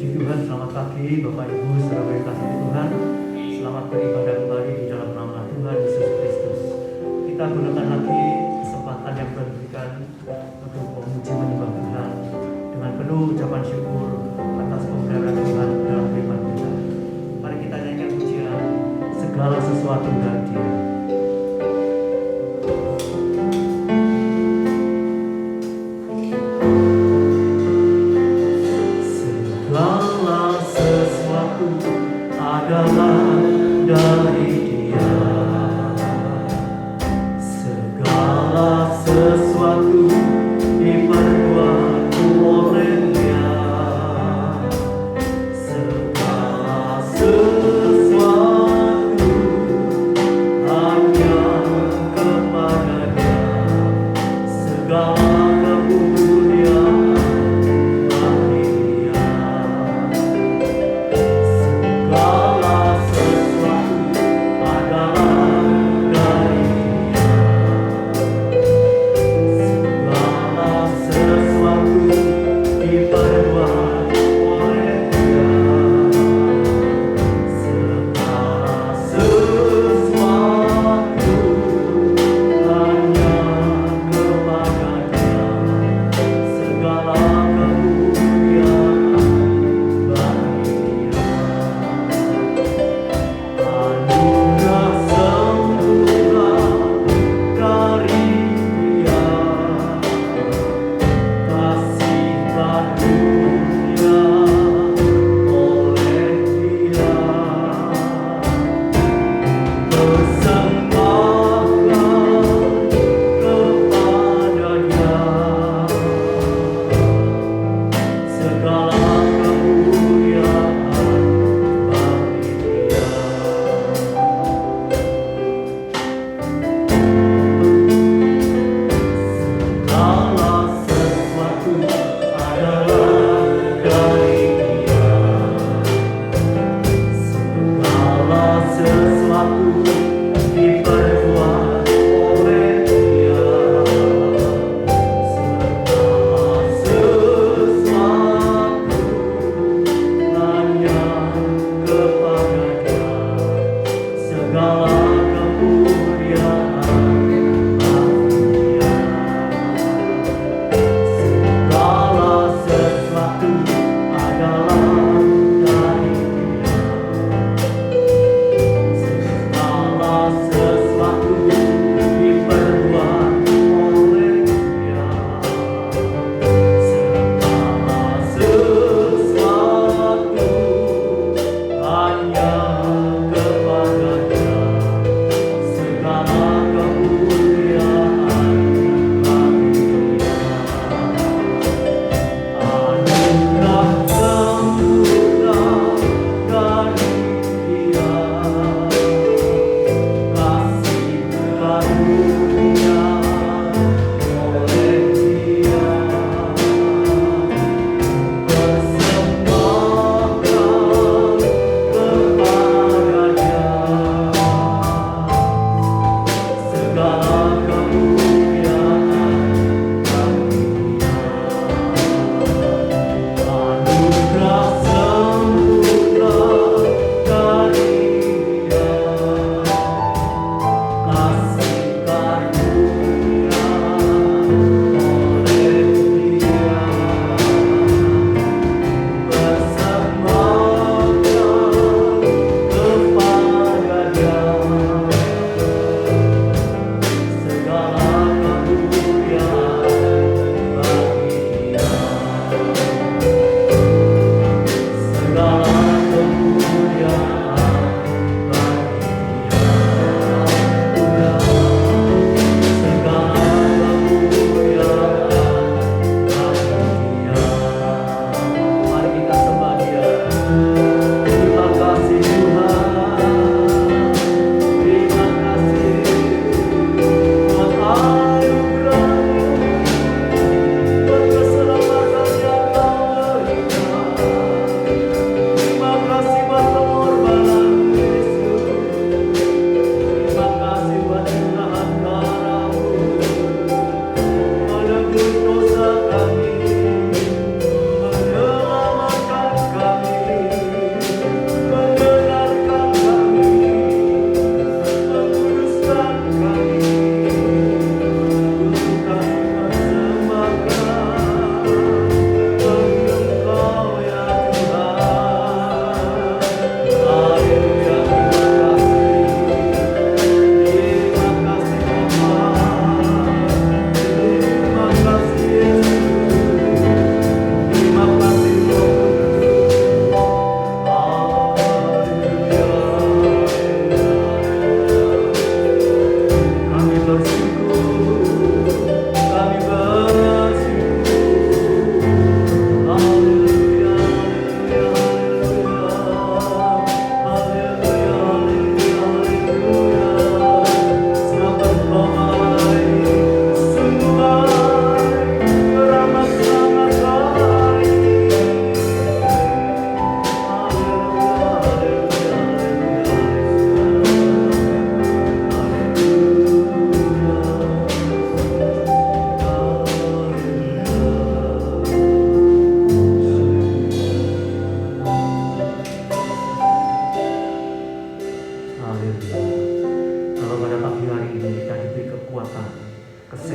Puji Tuhan, selamat pagi Bapak Ibu saudara kasih Tuhan. Selamat beribadah kembali di dalam nama Tuhan Yesus Kristus. Kita gunakan lagi kesempatan yang Tuhan berikan untuk memuji menyembah Tuhan dengan penuh ucapan syukur atas pemeliharaan Tuhan dalam firman kita. Mari kita nyanyikan pujian segala sesuatu dari Dia. Segala sesuatu adalah dari Dia. Segala sesuatu diperbuat oleh Dia. Segala sesuatu hanya kepada Dia. Segala kemuliaan segala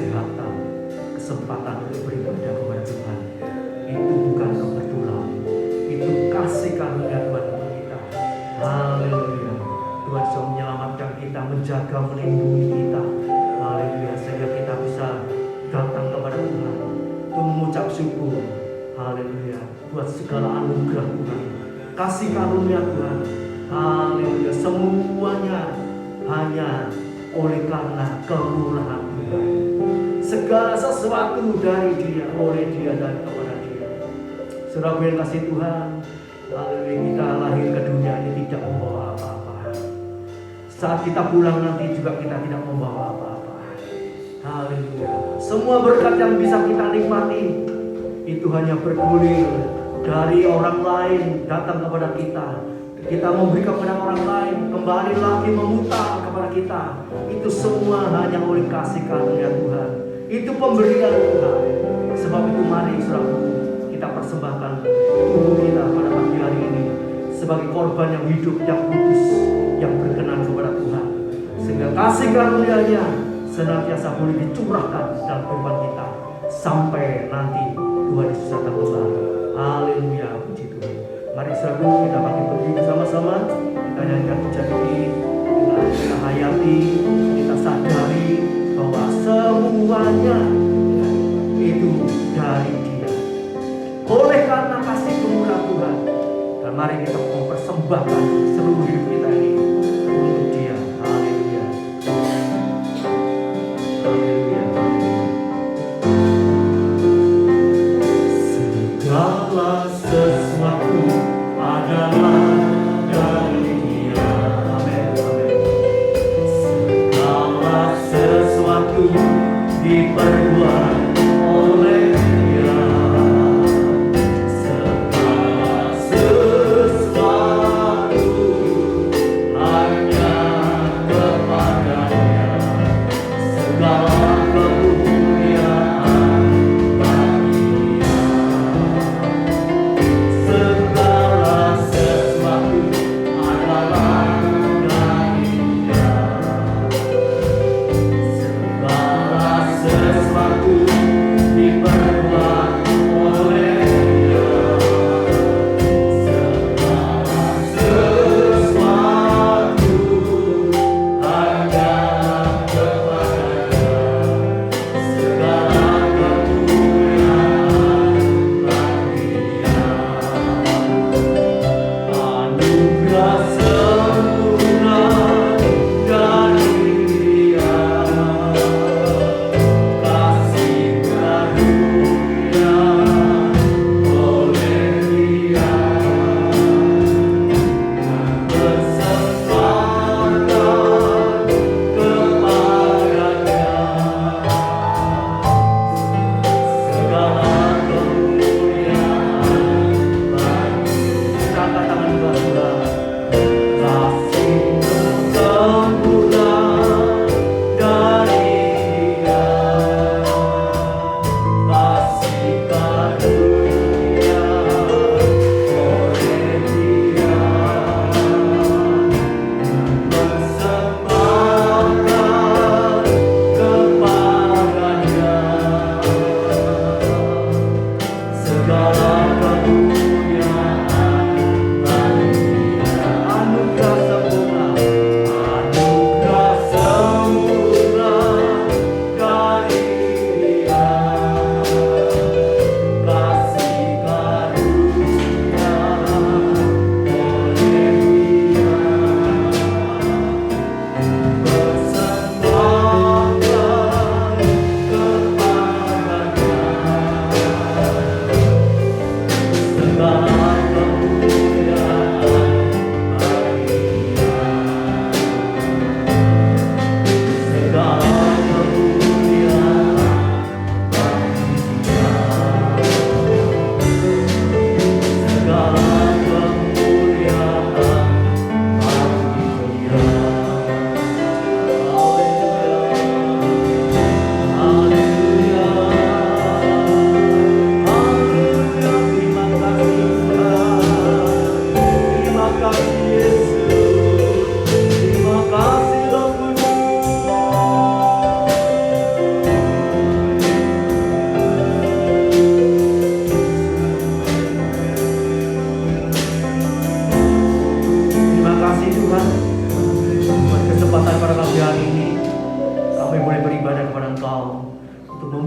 kesehatan, kesempatan untuk beribadah kepada Tuhan. Itu bukan kebetulan, itu kasih karunia Tuhan untuk kita. Haleluya. Tuhan sudah menyelamatkan kita, menjaga, melindungi kita. Haleluya. Sehingga kita bisa datang kepada Tuhan untuk mengucap syukur. Haleluya. Buat segala anugerah Tuhan, kasih karunia Tuhan. Haleluya. Semuanya hanya oleh karena kemurahan Tuhan. Segala sesuatu dari Dia, oleh Dia dan kepada Dia. Saudara yang kasih Tuhan, haleluya, kita lahir ke dunia ini tidak membawa apa-apa. Saat kita pulang nanti juga kita tidak membawa apa-apa. Haleluya. Semua berkat yang bisa kita nikmati itu hanya bergulir dari orang lain datang kepada kita. Kita memberi kepada orang lain, kembali lagi memutar kepada kita. Itu semua hanya oleh kasih karunia Tuhan. Itu pemberian Tuhan. Sebab itu mari saudara, kita persembahkan tubuh kita pada pagi hari ini sebagai korban yang hidup, yang kudus, yang berkenan kepada Tuhan. Sehingga kasih karunia-Nya senantiasa boleh dicurahkan dalam kehidupan kita sampai nanti Tuhan Yesus datang kembali. Haleluya, puji Tuhan. Mari saudara, kita bangkit berdiri bersama-sama. Kita nyanyikan pujian ini, kita hayati, kita sadari bahwa semuanya itu dari Dia. Oleh karena kasih kemurahan Tuhan, dan mari kita mempersembahkan seluruh hidup kita ini untuk Dia. Haleluya. Haleluya. Segala sesuatu adalah dari Dia. Amin. Amin. Segala sesuatu diperbuat oleh Dia. Segala sesuatu hanya kepada-Nya. Segala kemuliaan bagi Dia. Segala sesuatu adalah dari Dia. Segala sesuatu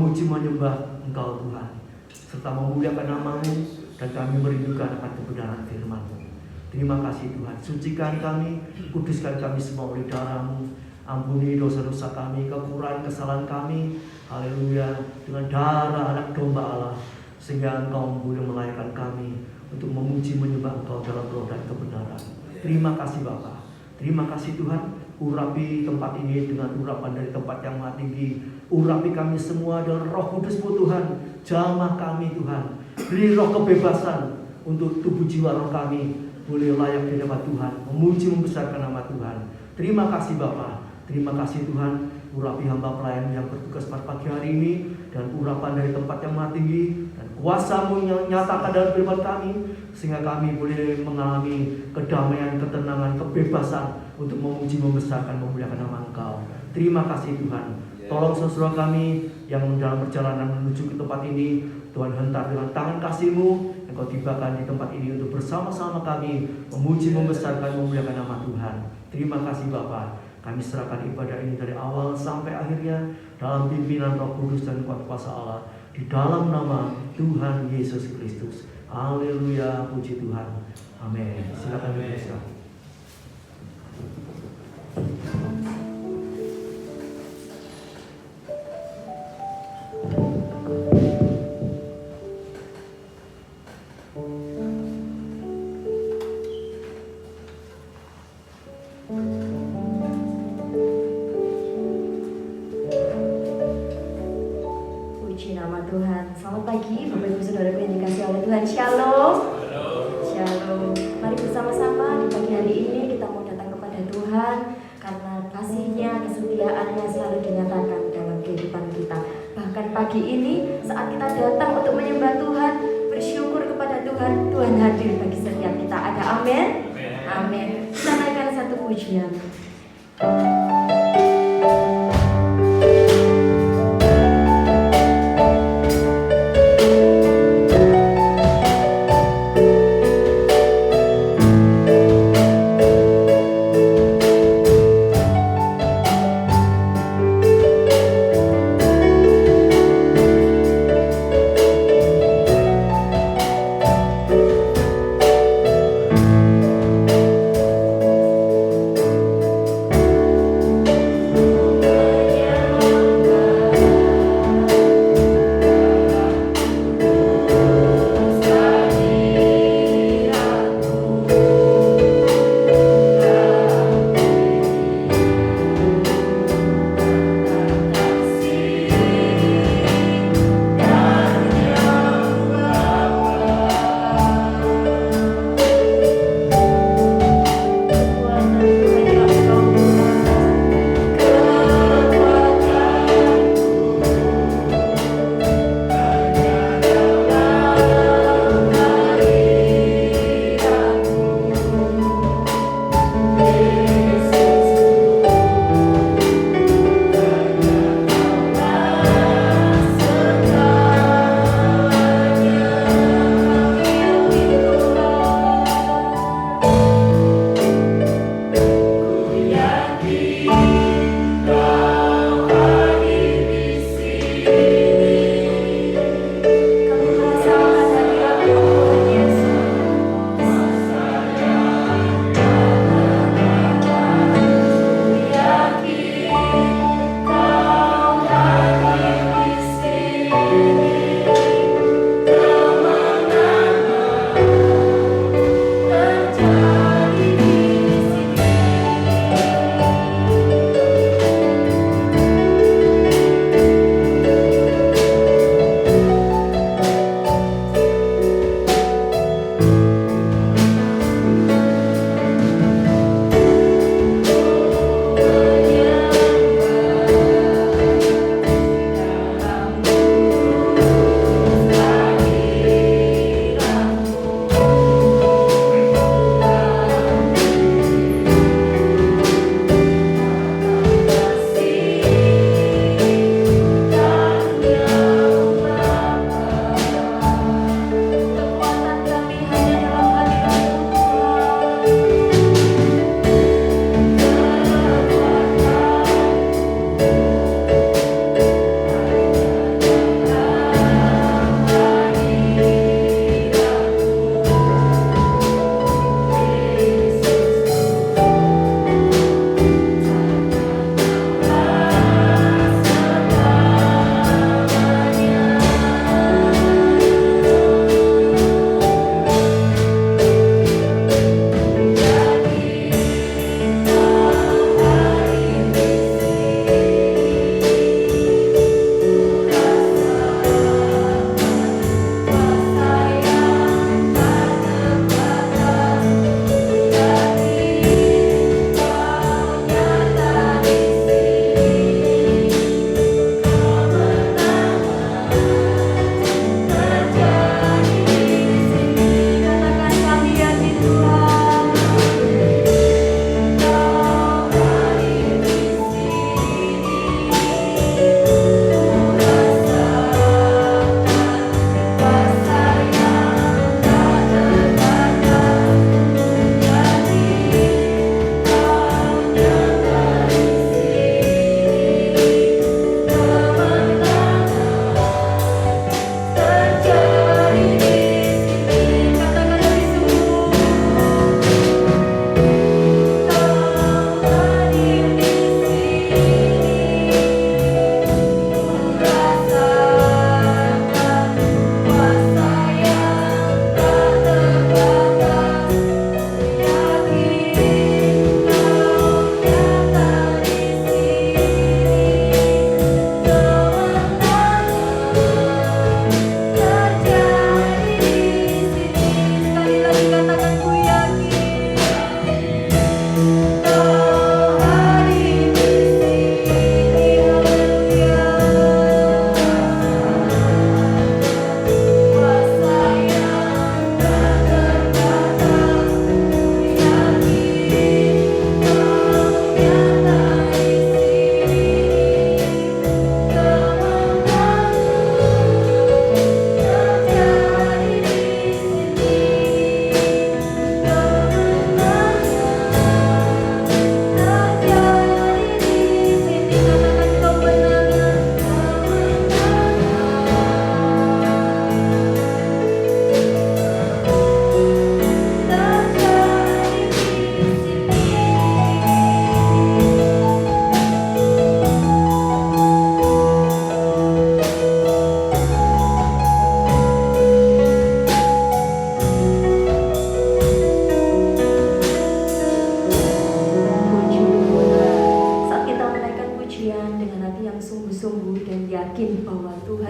memuji menyembah Engkau Tuhan, serta memuliakan nama-Mu, dan kami merindukan akan kebenaran firman-Mu. Terima kasih Tuhan, sucikan kami, kuduskan kami semua oleh darah-Mu. Ampuni dosa-dosa kami, kekurangan kesalahan kami, haleluya, dengan darah anak domba Allah, sehingga Engkau boleh melayakkan kami untuk memuji menyembah Engkau dalam roh dan kebenaran. Terima kasih Bapa, terima kasih Tuhan. Urapi tempat ini dengan urapan dari tempat yang maha tinggi. Urapi kami semua dengan Roh Kudus-Mu Tuhan. Jamah kami Tuhan, beri roh kebebasan untuk tubuh jiwa roh kami boleh layak di hadapan Tuhan, memuji membesarkan nama Tuhan. Terima kasih Bapa, terima kasih Tuhan. Urapi hamba pelayan yang bertugas pada pagi hari ini, dan urapan dari tempat yang maha tinggi, dan kuasa-Mu yang nyatakan dalam kehidupan kami, sehingga kami boleh mengalami kedamaian, ketenangan, kebebasan untuk memuji, membesarkan, memuliakan nama Engkau. Terima kasih Tuhan. Tolong saudara kami yang dalam perjalanan menuju ke tempat ini, Tuhan hentar dengan tangan kasih-Mu yang Kau tibakan di tempat ini untuk bersama-sama kami memuji, membesarkan, memuliakan nama Tuhan. Terima kasih Bapa. Kami serahkan ibadah ini dari awal sampai akhirnya dalam pimpinan Roh Kudus dan kuat kuasa Allah, di dalam nama Tuhan Yesus Kristus. Haleluya, puji Tuhan. Amin. Silakan duduk. Selamat pagi Bapak Ibu Saudaraku yang dikasihi oleh Tuhan. Shalom. Shalom. Mari bersama-sama di pagi hari ini kita mau datang kepada Tuhan, karena kasih-Nya, kesetiaan-Nya selalu dinyatakan dalam kehidupan kita. Bahkan pagi ini saat kita datang untuk menyembah Tuhan, bersyukur kepada Tuhan, Tuhan hadir bagi setiap kita. Ada amin? Amin. Kita naikkan satu pujian.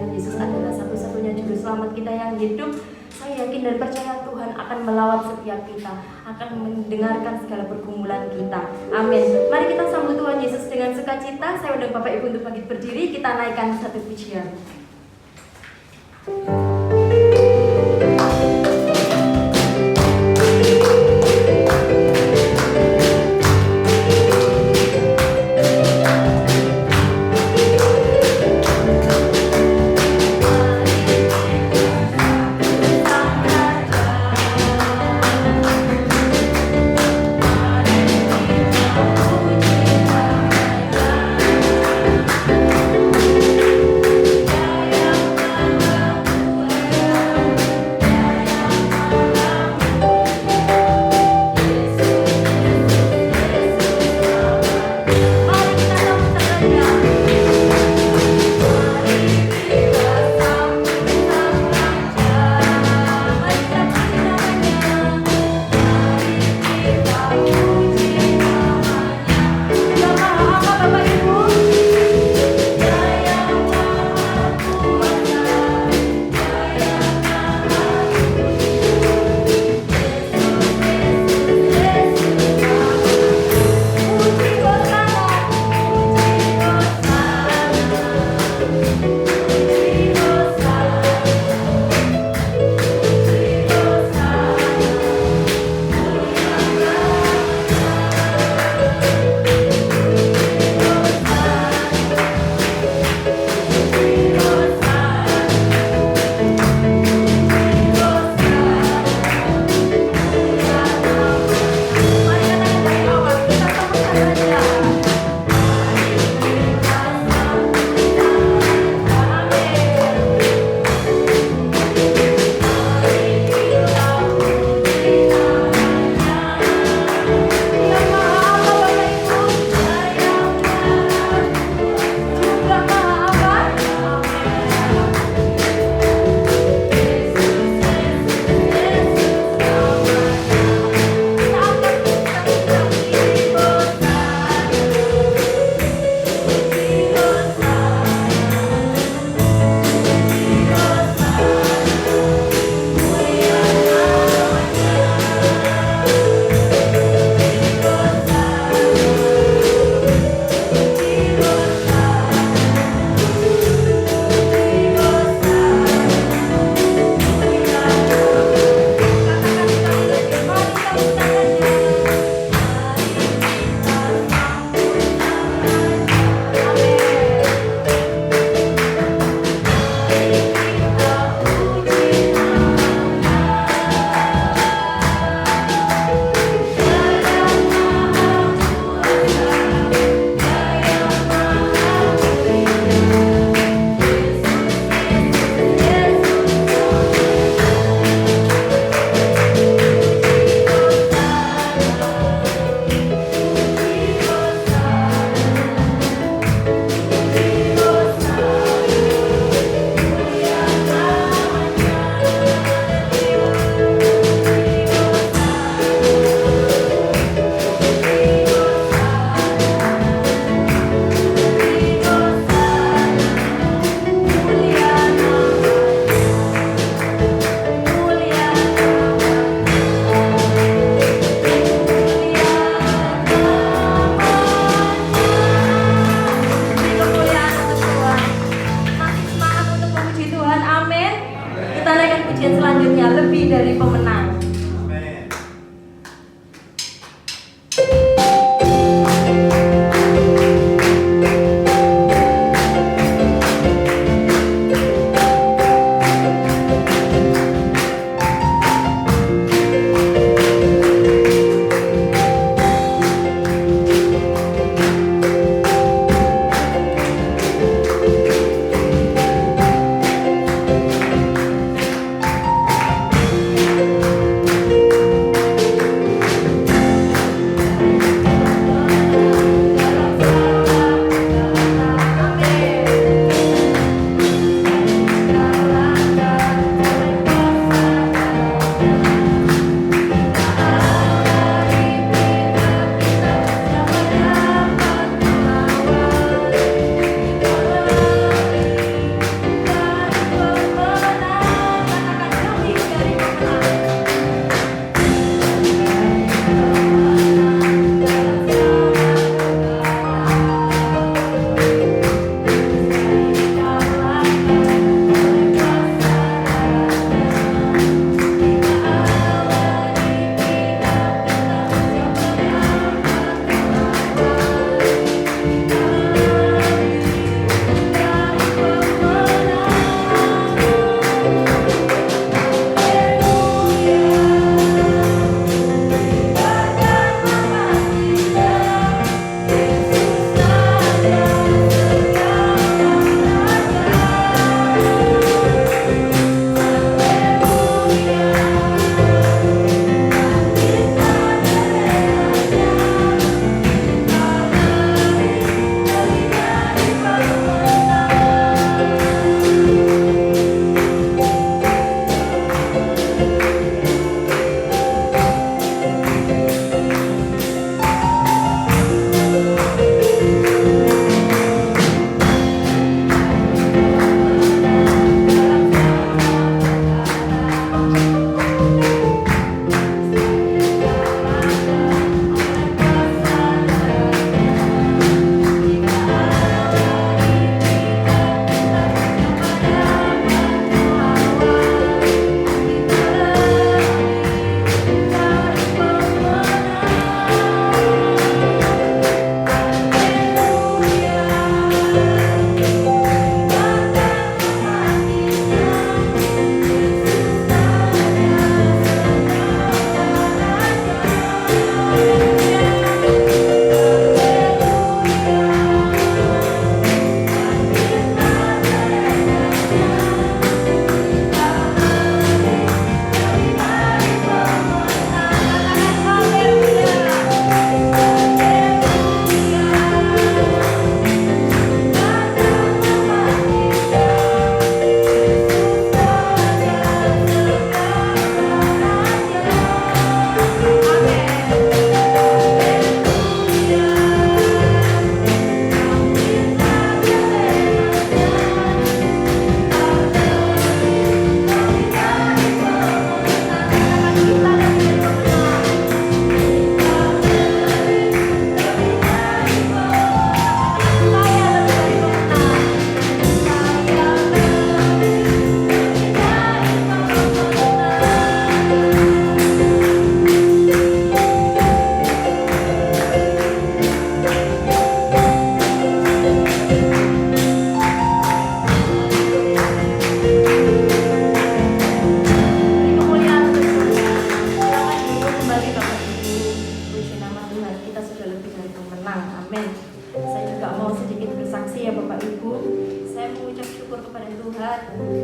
Tuhan Yesus adalah satu-satunya juru selamat kita yang hidup, saya yakin dan percaya Tuhan akan melawat setiap kita, akan mendengarkan segala pergumulan kita. Amin. Mari kita sambut Tuhan Yesus dengan sukacita. Saya undang Bapak Ibu untuk bangkit berdiri, kita naikkan satu pujian.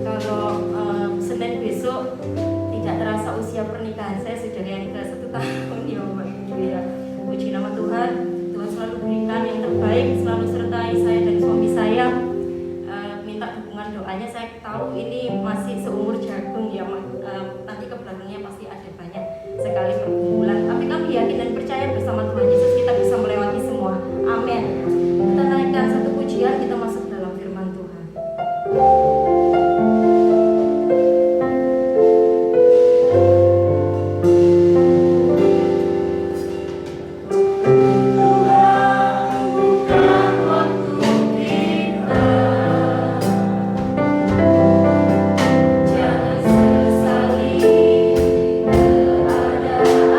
kalau Senin besok tidak terasa usia pernikahan saya sudah yang ke 1 tahun ya Bapak Ibu ya. Puji nama Tuhan, Tuhan selalu berikan yang terbaik, selalu sertai saya dan suami saya. Minta dukungan doanya, saya tahu ini masih seumur jagung ya, nanti ke belakangnya pasti ada banyak sekali pergumulan, tapi kami yakin dan percaya bersama Tuhan Yesus kita bisa melewati semua. Amin. Kita naikkan satu pujian, kita masuk dalam firman Tuhan. Jangan sesali keadaannya.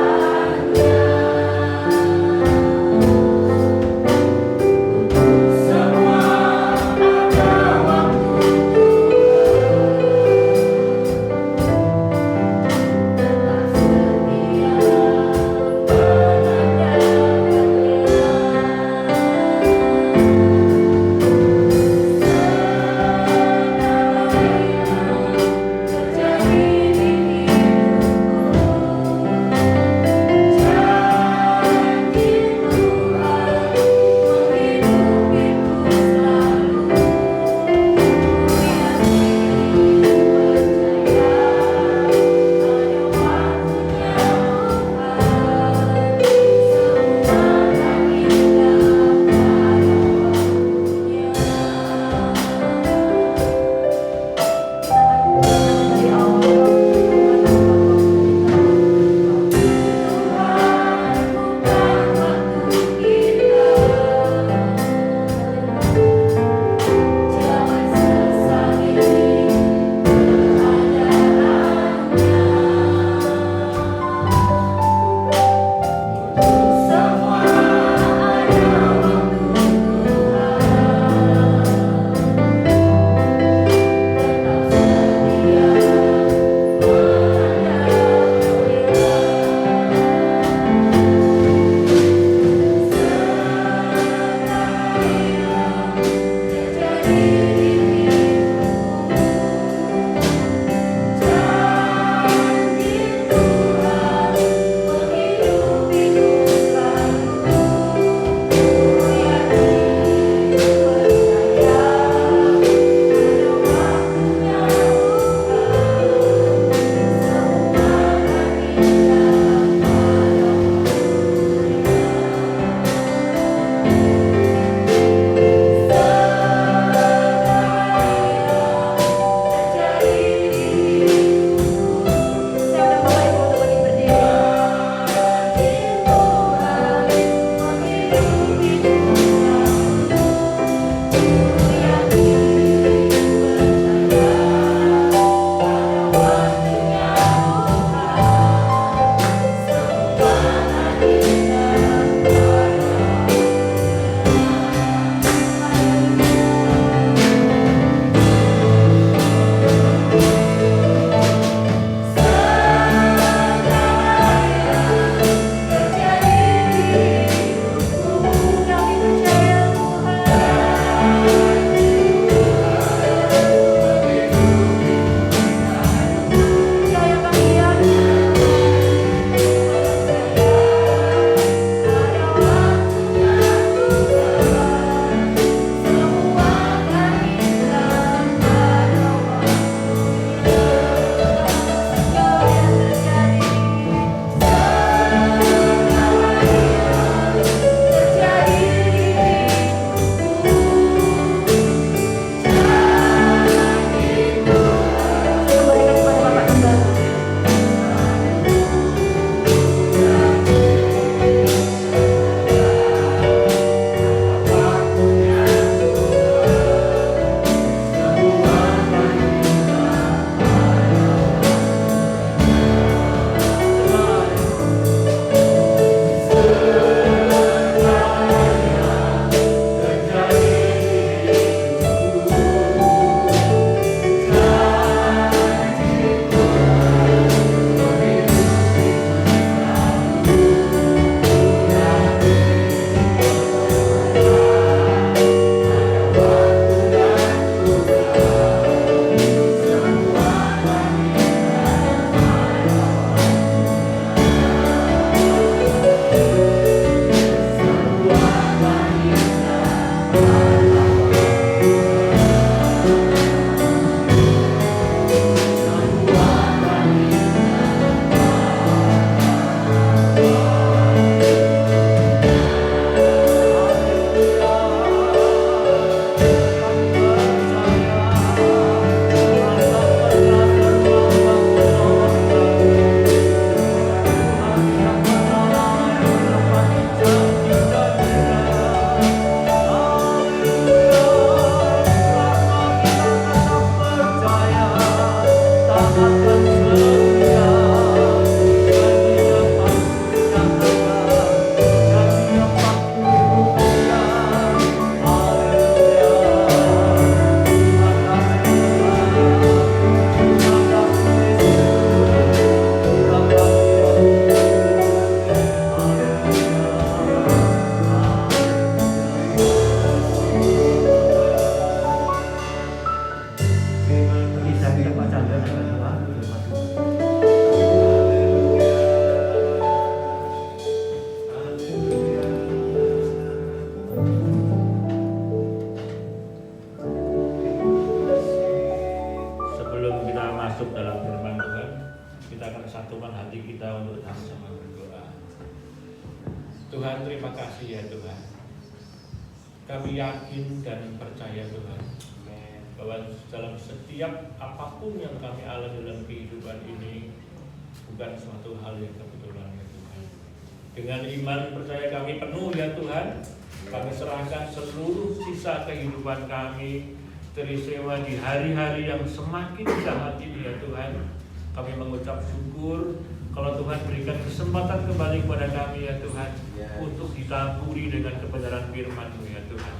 masuk dalam firman Tuhan, kita akan satukan hati kita untuk sama-sama berdoa. Tuhan, terima kasih ya Tuhan. Kami yakin dan percaya Tuhan bahwa dalam setiap apapun yang kami alami dalam kehidupan ini bukan suatu hal yang kebetulan ya Tuhan. Dengan iman percaya kami penuh ya Tuhan, kami serahkan seluruh sisa kehidupan kami teristimewa di hari-hari yang semakin jahat ini ya Tuhan. Kami mengucap syukur kalau Tuhan berikan kesempatan kembali kepada kami ya Tuhan, untuk ditaburi dengan kebenaran firman-Mu ya Tuhan.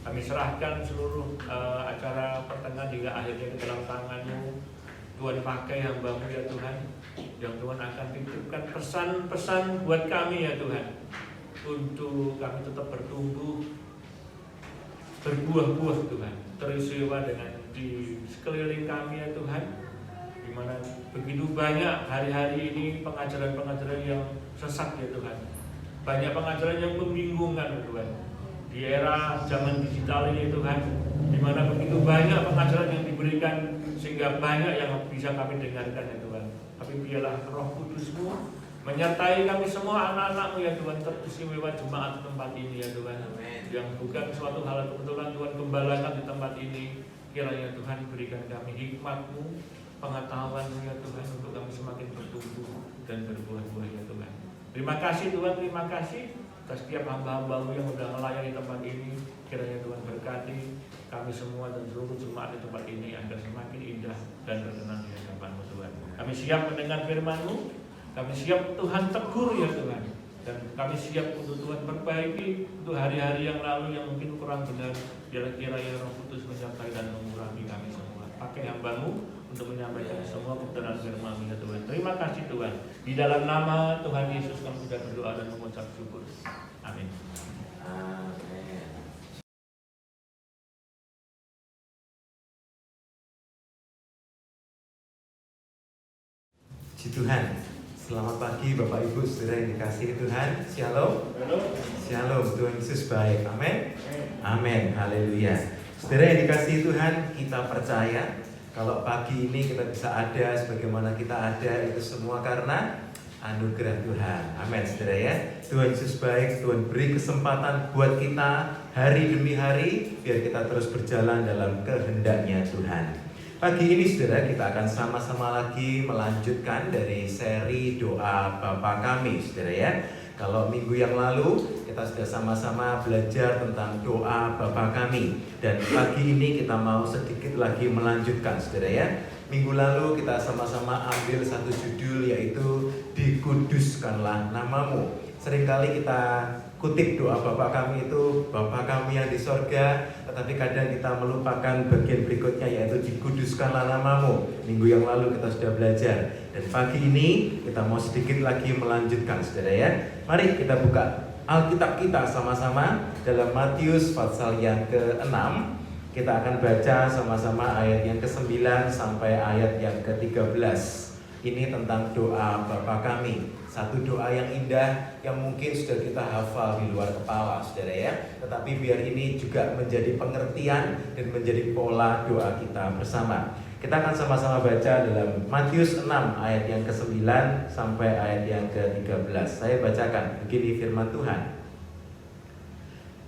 Kami serahkan seluruh acara pertengahan hingga akhirnya ke dalam tangan-Mu. Tuhan, pakai hamba-Mu ya Tuhan, yang Tuhan akan titipkan pesan-pesan buat kami ya Tuhan, untuk kami tetap bertumbuh, berbuah-buah Tuhan, teristimewa dengan di sekeliling kami ya Tuhan, di mana begitu banyak hari-hari ini pengajaran-pengajaran yang sesat ya Tuhan, banyak pengajaran yang membingungkan ya Tuhan. Di era zaman digital ini Tuhan, di mana begitu banyak pengajaran yang diberikan sehingga banyak yang bisa kami dengarkan ya Tuhan. Tapi biarlah Roh Kudus-Mu menyertai kami semua anak-anak-Mu ya Tuhan, teristimewa jemaat tempat ini ya Tuhan. Yang bukan suatu hal kebetulan Tuhan gembalakan di tempat ini, kiranya Tuhan berikan kami hikmat-Mu, pengetahuan-Mu ya Tuhan, untuk kami semakin bertumbuh dan berbuah-buah ya Tuhan. Terima kasih Tuhan, terima kasih atas setiap hamba-hamba-Mu yang sudah melayani tempat ini. Kiranya Tuhan berkati kami semua dan seluruh jemaat di tempat ini agar semakin indah dan berkenan di hadapan-Mu Tuhan. Kami siap mendengar firman-Mu, kami siap Tuhan tegur ya Tuhan, dan kami siap untuk Tuhan perbaiki untuk hari-hari yang lalu yang mungkin kurang benar. Kiranya Roh Kudus menyertai dan mengurangi kami semua. Pakai hamba-Mu untuk menyampaikan semua kebenaran firman-Mu ya Tuhan. Terima kasih Tuhan. Di dalam nama Tuhan Yesus kami sudah berdoa dan mengucap syukur. Amin. Puji Tuhan. Selamat pagi Bapak Ibu Saudara yang dikasihi Tuhan. Shalom. Shalom. Tuhan Yesus baik. Amin. Amin. Haleluya. Saudara yang dikasihi Tuhan, kita percaya kalau pagi ini kita bisa ada sebagaimana kita ada, itu semua karena anugerah Tuhan. Amin saudara ya. Tuhan Yesus baik. Tuhan beri kesempatan buat kita hari demi hari, biar kita terus berjalan dalam kehendaknya Tuhan. Pagi ini saudara, kita akan sama-sama lagi melanjutkan dari seri doa Bapa Kami saudara ya. Kalau minggu yang lalu kita sudah sama-sama belajar tentang doa Bapa Kami, dan pagi ini kita mau sedikit lagi melanjutkan saudara ya. Minggu lalu kita sama-sama ambil satu judul, yaitu Dikuduskanlah Namamu. Seringkali kita kutip doa Bapa Kami itu, Bapa Kami yang di sorga, tetapi kadang kita melupakan bagian berikutnya, yaitu dikuduskanlah namamu. Minggu yang lalu kita sudah belajar, dan pagi ini kita mau sedikit lagi melanjutkan saudara ya. Mari kita buka Alkitab kita sama-sama dalam Matius pasal yang ke-6. Kita akan baca sama-sama ayat yang ke-9 sampai ayat yang ke-13. Ini tentang doa Bapa Kami. Satu doa yang indah yang mungkin sudah kita hafal di luar kepala saudara ya. Tetapi biar ini juga menjadi pengertian dan menjadi pola doa kita bersama. Kita akan sama-sama baca dalam Matius 6 ayat yang ke-9 sampai ayat yang ke-13. Saya bacakan, begini firman Tuhan.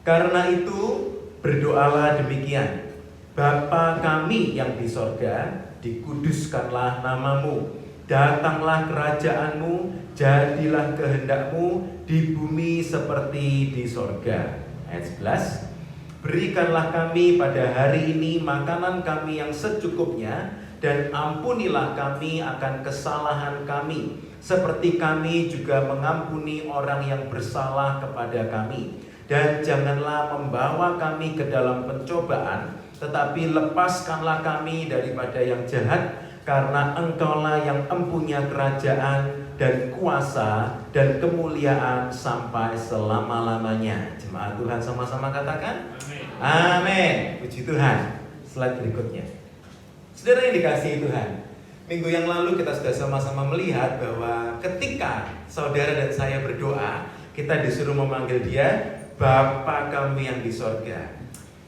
Karena itu berdoalah demikian, Bapa Kami yang di sorga, dikuduskanlah namamu. Datanglah kerajaan-Mu, jadilah kehendak-Mu di bumi seperti di sorga. Ayat 11. Berikanlah kami pada hari ini makanan kami yang secukupnya, dan ampunilah kami akan kesalahan kami, seperti kami juga mengampuni orang yang bersalah kepada kami. Dan janganlah membawa kami ke dalam pencobaan, tetapi lepaskanlah kami daripada yang jahat, karena Engkaulah yang empunya kerajaan dan kuasa dan kemuliaan sampai selama-lamanya. Jemaat Tuhan sama-sama katakan amin. Amin. Puji Tuhan. Slide berikutnya. Saudara yang dikasihi Tuhan, minggu yang lalu kita sudah sama-sama melihat bahwa ketika saudara dan saya berdoa, kita disuruh memanggil Dia Bapa Kami yang di sorga.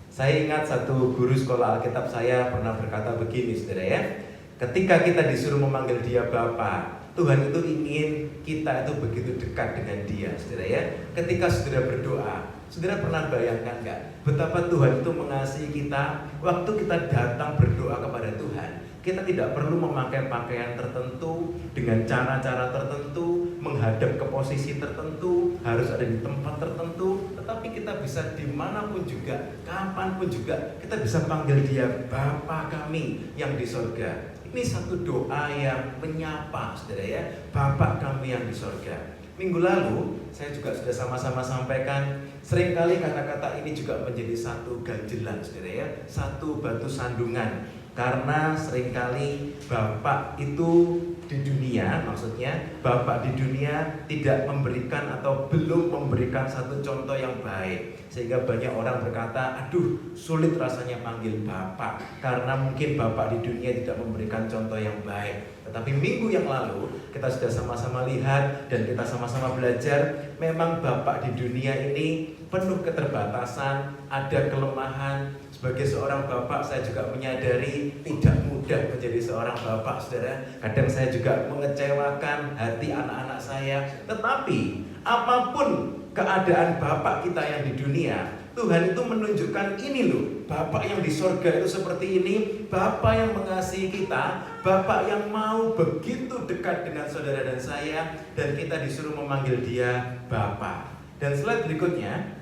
Saya ingat satu guru sekolah Alkitab saya pernah berkata begini saudara ya. Ketika kita disuruh memanggil Dia Bapa, Tuhan itu ingin kita itu begitu dekat dengan Dia, saudara ya. Ketika saudara berdoa, saudara pernah bayangkan nggak betapa Tuhan itu mengasihi kita? Waktu kita datang berdoa kepada Tuhan, kita tidak perlu memakai pakaian tertentu, dengan cara-cara tertentu, menghadap ke posisi tertentu, harus ada di tempat tertentu, tetapi kita bisa dimanapun juga, kapanpun juga, kita bisa panggil Dia Bapa kami yang di sorga. Ini satu doa yang menyapa, saudara ya, Bapa kami yang di sorga. Minggu lalu saya juga sudah sama-sama sampaikan, seringkali kata-kata ini juga menjadi satu ganjelan, saudara ya, satu batu sandungan. Karena seringkali Bapak itu di dunia, maksudnya Bapak di dunia tidak memberikan atau belum memberikan satu contoh yang baik, sehingga banyak orang berkata, aduh sulit rasanya panggil Bapak karena mungkin Bapak di dunia tidak memberikan contoh yang baik. Tetapi minggu yang lalu kita sudah sama-sama lihat dan kita sama-sama belajar, memang Bapak di dunia ini penuh keterbatasan, ada kelemahan. Sebagai seorang bapak, saya juga menyadari tidak mudah menjadi seorang bapak, saudara. Kadang saya juga mengecewakan hati anak-anak saya. Tetapi apapun keadaan bapak kita yang di dunia, Tuhan itu menunjukkan ini loh, Bapak yang di sorga itu seperti ini, Bapak yang mengasihi kita, Bapak yang mau begitu dekat dengan saudara dan saya, dan kita disuruh memanggil Dia Bapak. Dan slide berikutnya,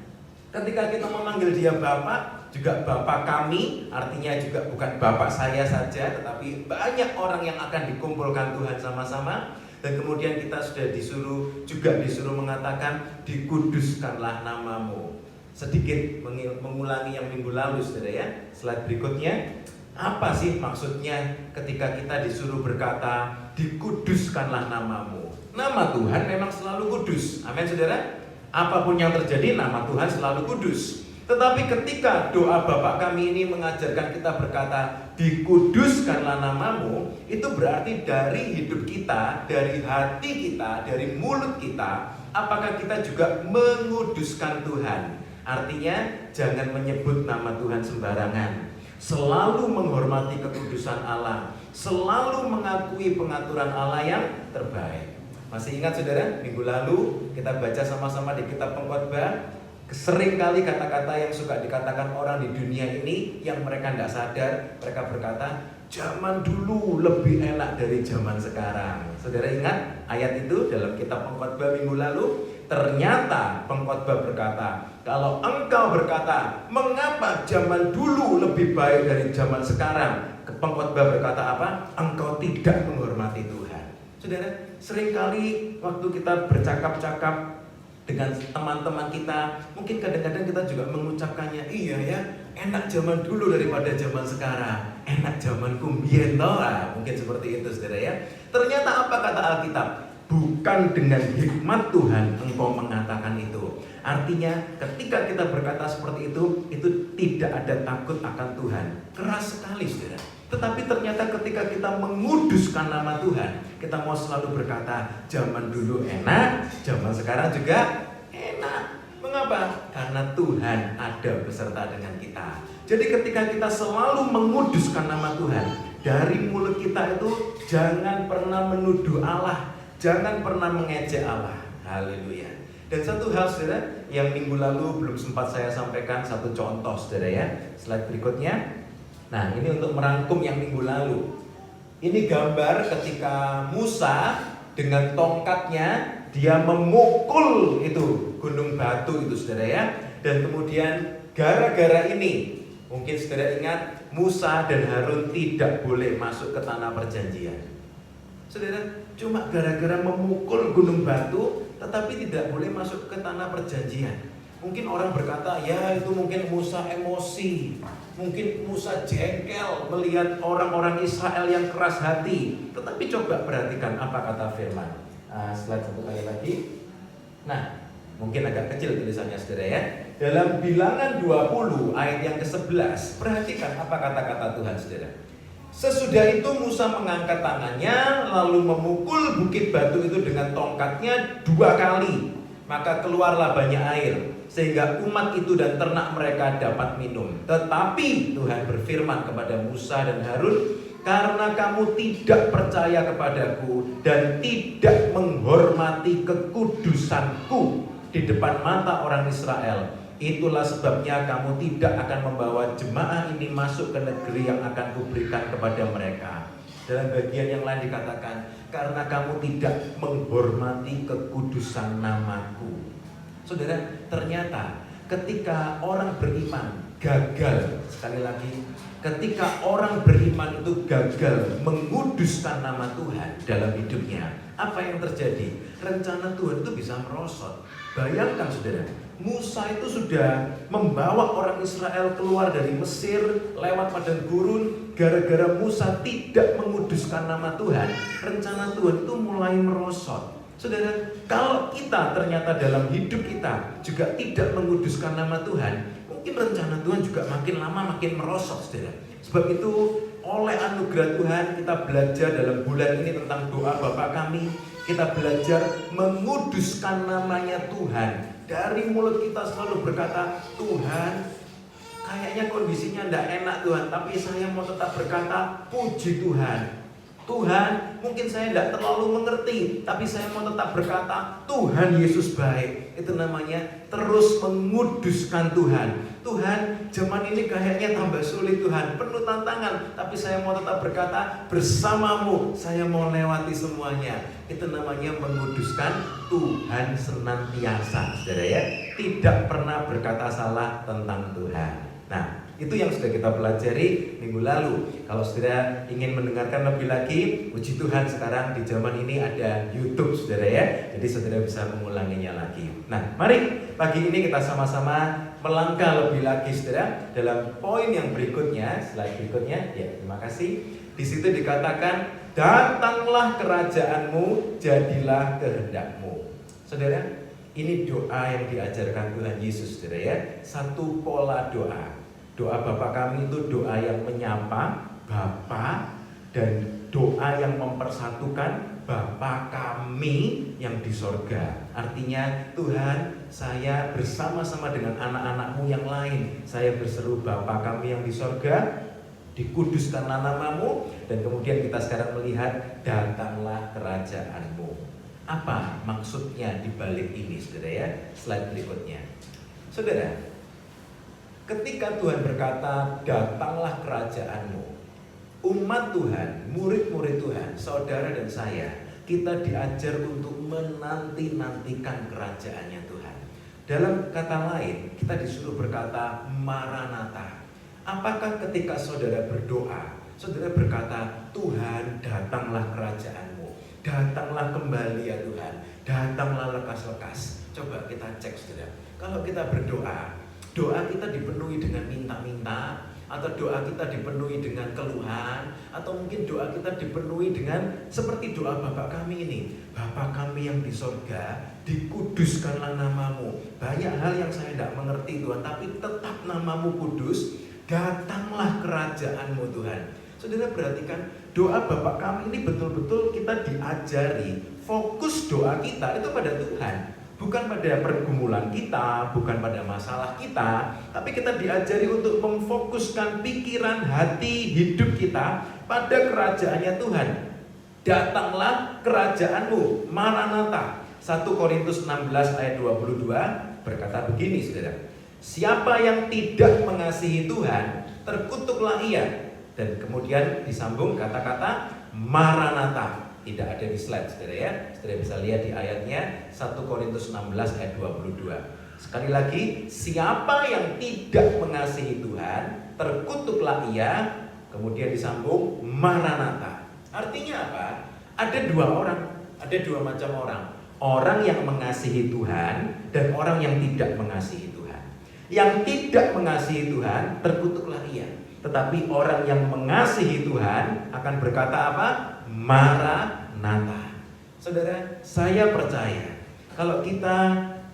ketika kita memanggil Dia Bapak, juga Bapak kami, artinya juga bukan Bapak saya saja, tetapi banyak orang yang akan dikumpulkan Tuhan sama-sama. Dan kemudian kita sudah disuruh mengatakan, dikuduskanlah namamu. Sedikit mengulangi yang minggu lalu, saudara ya. Slide berikutnya, apa sih maksudnya ketika kita disuruh berkata, dikuduskanlah namamu? Nama Tuhan memang selalu kudus, amin saudara. Apapun yang terjadi, nama Tuhan selalu kudus. Tetapi ketika doa Bapak kami ini mengajarkan kita berkata, dikuduskanlah namamu, itu berarti dari hidup kita, dari hati kita, dari mulut kita, apakah kita juga menguduskan Tuhan? Artinya jangan menyebut nama Tuhan sembarangan, selalu menghormati kekudusan Allah, selalu mengakui pengaturan Allah yang terbaik. Masih ingat saudara, minggu lalu kita baca sama-sama di kitab Pengkhotbah, seringkali kata-kata yang suka dikatakan orang di dunia ini yang mereka tidak sadar, mereka berkata, zaman dulu lebih enak dari zaman sekarang. Saudara ingat ayat itu dalam kitab Pengkhotbah minggu lalu? Ternyata Pengkhotbah berkata, kalau engkau berkata, mengapa zaman dulu lebih baik dari zaman sekarang? Pengkhotbah berkata apa? Engkau tidak menghormati Tuhan. Saudara, seringkali waktu kita bercakap-cakap dengan teman-teman kita, mungkin kadang-kadang kita juga mengucapkannya, iya ya, enak zaman dulu daripada zaman sekarang, enak zaman kumbien lah, mungkin seperti itu saudara ya. Ternyata apa kata Alkitab? Bukan dengan hikmat Tuhan engkau mengatakan itu. Artinya ketika kita berkata seperti itu tidak ada takut akan Tuhan. Keras sekali saudara. Tetapi ternyata ketika kita menguduskan nama Tuhan, kita mau selalu berkata, zaman dulu enak, zaman sekarang juga enak. Mengapa? Karena Tuhan ada beserta dengan kita. Jadi ketika kita selalu menguduskan nama Tuhan, dari mulut kita itu jangan pernah menuduh Allah, jangan pernah mengejek Allah. Haleluya. Dan satu hal saudara, yang minggu lalu belum sempat saya sampaikan, satu contoh saudara ya. Slide berikutnya. Nah, ini untuk merangkum yang minggu lalu. Ini gambar ketika Musa dengan tongkatnya dia memukul itu gunung batu itu saudara ya. Dan kemudian gara-gara ini, mungkin saudara ingat, Musa dan Harun tidak boleh masuk ke tanah perjanjian. Saudara, cuma gara-gara memukul gunung batu, tetapi tidak boleh masuk ke tanah perjanjian. Mungkin orang berkata, ya itu mungkin Musa emosi, mungkin Musa jengkel melihat orang-orang Israel yang keras hati. Tetapi coba perhatikan apa kata firman. Slide satu kali lagi. Nah, mungkin agak kecil tulisannya saudara ya. Dalam Bilangan 20 ayat yang ke-11, perhatikan apa kata-kata Tuhan saudara. Sesudah itu Musa mengangkat tangannya lalu memukul bukit batu itu dengan tongkatnya 2 kali. Maka keluarlah banyak air sehingga umat itu dan ternak mereka dapat minum. Tetapi Tuhan berfirman kepada Musa dan Harun, karena kamu tidak percaya kepadaku dan tidak menghormati kekudusanku di depan mata orang Israel. Itulah sebabnya kamu tidak akan membawa jemaah ini masuk ke negeri yang akan kuberikan kepada mereka. Dalam bagian yang lain dikatakan, karena kamu tidak menghormati kekudusan namaku. Saudara, ternyata ketika orang beriman gagal, sekali lagi, ketika orang beriman itu gagal menguduskan nama Tuhan dalam hidupnya, apa yang terjadi? Rencana Tuhan itu bisa merosot. Bayangkan saudara, Musa itu sudah membawa orang Israel keluar dari Mesir lewat padang gurun. Gara-gara Musa tidak menguduskan nama Tuhan, rencana Tuhan itu mulai merosot. Saudara, kalau kita ternyata dalam hidup kita juga tidak menguduskan nama Tuhan, mungkin rencana Tuhan juga makin lama makin merosot, saudara. Sebab itu oleh anugerah Tuhan kita belajar dalam bulan ini tentang doa Bapa Kami. Kita belajar menguduskan namanya Tuhan. Dari mulut kita selalu berkata, Tuhan, kayaknya kondisinya tidak enak Tuhan, tapi saya mau tetap berkata, puji Tuhan. Tuhan, mungkin saya tidak terlalu mengerti, tapi saya mau tetap berkata, Tuhan Yesus baik. Itu namanya terus menguduskan Tuhan. Tuhan, zaman ini kayaknya tambah sulit Tuhan, penuh tantangan, tapi saya mau tetap berkata, bersamamu saya mau lewati semuanya. Itu namanya menguduskan Tuhan senantiasa, saudara ya. Tidak pernah berkata salah tentang Tuhan. Nah, itu yang sudah kita pelajari minggu lalu. Kalau saudara ingin mendengarkan lebih lagi, puji Tuhan sekarang di zaman ini ada YouTube, saudara ya. Jadi saudara bisa mengulanginya lagi. Nah, mari pagi ini kita sama-sama melangkah lebih lagi, saudara, dalam poin yang berikutnya, slide berikutnya. Ya, terima kasih. Di situ dikatakan, datanglah kerajaanmu, jadilah kehendakmu. Saudara, ini doa yang diajarkan Tuhan Yesus, saudara ya. Satu pola doa. Doa Bapa Kami itu doa yang menyapa Bapa, dan doa yang mempersatukan Bapa Kami yang di sorga. Artinya, Tuhan, saya bersama-sama dengan anak-anak-Mu yang lain, saya berseru Bapa Kami yang di sorga, dikuduskanlah namamu. Dan kemudian kita sekarang melihat, datanglah kerajaan-Mu. Apa maksudnya di balik ini, saudara ya? Slide berikutnya. Saudara, ketika Tuhan berkata, datanglah kerajaan-Mu, umat Tuhan, murid-murid Tuhan, saudara dan saya, kita diajar untuk menanti-nantikan kerajaannya Tuhan. Dalam kata lain, kita disuruh berkata, Maranatha. Apakah ketika saudara berdoa, saudara berkata, Tuhan, datanglah kerajaan-Mu, datanglah kembali ya Tuhan, datanglah lekas-lekas. Coba kita cek, saudara. Kalau kita berdoa, doa kita dipenuhi dengan minta-minta, atau doa kita dipenuhi dengan keluhan, atau mungkin doa kita dipenuhi dengan seperti doa Bapa Kami ini, Bapa Kami yang di sorga, dikuduskanlah namamu. Banyak hal yang saya tidak mengerti Tuhan, tapi tetap namamu kudus, datanglah kerajaan-Mu Tuhan. Saudara perhatikan, doa Bapa Kami ini betul-betul kita diajari, fokus doa kita itu pada Tuhan. Bukan pada pergumulan kita, bukan pada masalah kita, tapi kita diajari untuk memfokuskan pikiran, hati, hidup kita pada kerajaannya Tuhan. Datanglah kerajaan-Mu, Maranatha. 1 Korintus 16 ayat 22 berkata begini, saudara. Siapa yang tidak mengasihi Tuhan, terkutuklah ia. Dan kemudian disambung kata-kata Maranatha. Tidak ada di slide, saudara ya. Saudara bisa lihat di ayatnya 1 Korintus 16 ayat 22. Sekali lagi, siapa yang tidak mengasihi Tuhan, terkutuklah ia. Kemudian disambung Maranatha. Artinya apa? Ada dua orang, ada dua macam orang. Orang yang mengasihi Tuhan dan orang yang tidak mengasihi Tuhan. Yang tidak mengasihi Tuhan, terkutuklah ia. Tetapi orang yang mengasihi Tuhan akan berkata apa? Maranatha. Saudara, saya percaya kalau kita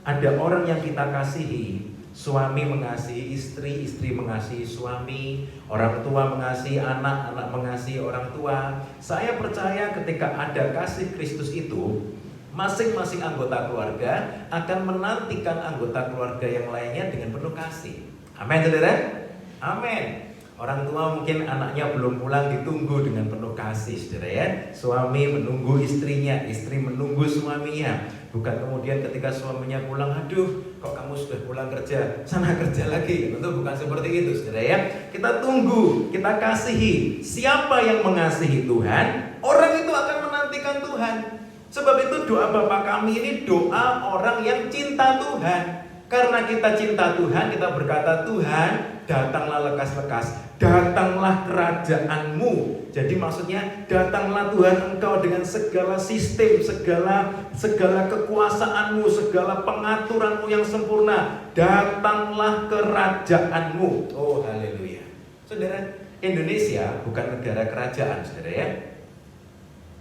ada orang yang kita kasihi, suami mengasihi istri, istri mengasihi suami, orang tua mengasihi anak, anak mengasihi orang tua. Saya percaya ketika ada kasih Kristus itu, masing-masing anggota keluarga akan menantikan anggota keluarga yang lainnya dengan penuh kasih. Amin, saudara? Amin. Orang tua mungkin anaknya belum pulang ditunggu dengan penuh kasih, saudara ya. Suami menunggu istrinya, istri menunggu suaminya. Bukan kemudian ketika suaminya pulang, aduh kok kamu sudah pulang kerja, sana kerja lagi. Tentu bukan seperti itu, saudara ya. Kita tunggu, kita kasihi. Siapa yang mengasihi Tuhan, orang itu akan menantikan Tuhan. Sebab itu doa Bapa kami ini doa orang yang cinta Tuhan. Karena kita cinta Tuhan, kita berkata, Tuhan, datanglah lekas-lekas, datanglah kerajaanmu. Jadi maksudnya, datanglah Tuhan Engkau dengan segala sistem, segala kekuasaanmu, segala pengaturanmu yang sempurna. Datanglah kerajaanmu. Oh haleluya. Saudara, Indonesia bukan negara kerajaan, saudara ya.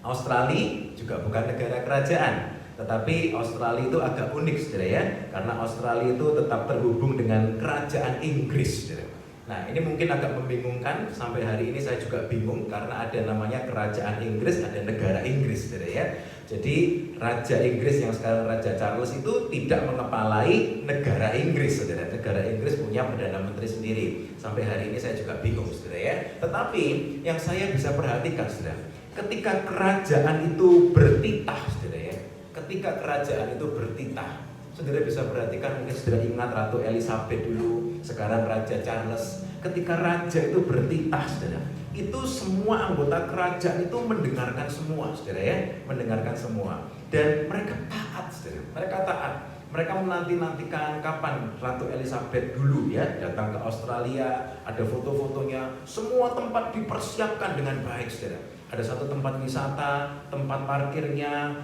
Australia juga bukan negara kerajaan. Tetapi Australia itu agak unik, saudara ya, karena Australia itu tetap terhubung dengan kerajaan Inggris, saudara. Nah, ini mungkin agak membingungkan, sampai hari ini saya juga bingung karena ada namanya kerajaan Inggris, ada negara Inggris, saudara ya. Jadi Raja Inggris yang sekarang Raja Charles itu tidak mengepalai negara Inggris, saudara. Negara Inggris punya Perdana Menteri sendiri. Sampai hari ini saya juga bingung, saudara ya. Tetapi yang saya bisa perhatikan, saudara, ketika kerajaan itu bertitah, saudara ya. Ketika kerajaan itu bertitah, saudara bisa perhatikan, mungkin saudara ingat Ratu Elizabeth dulu, sekarang Raja Charles. Ketika raja itu bertitah, saudara, itu semua anggota kerajaan itu mendengarkan semua, saudara ya, mendengarkan semua. Dan mereka taat, saudara, mereka taat. Mereka menanti-nantikan kapan Ratu Elizabeth dulu ya datang ke Australia, ada foto-fotonya, semua tempat dipersiapkan dengan baik, saudara. Ada satu tempat wisata, tempat parkirnya,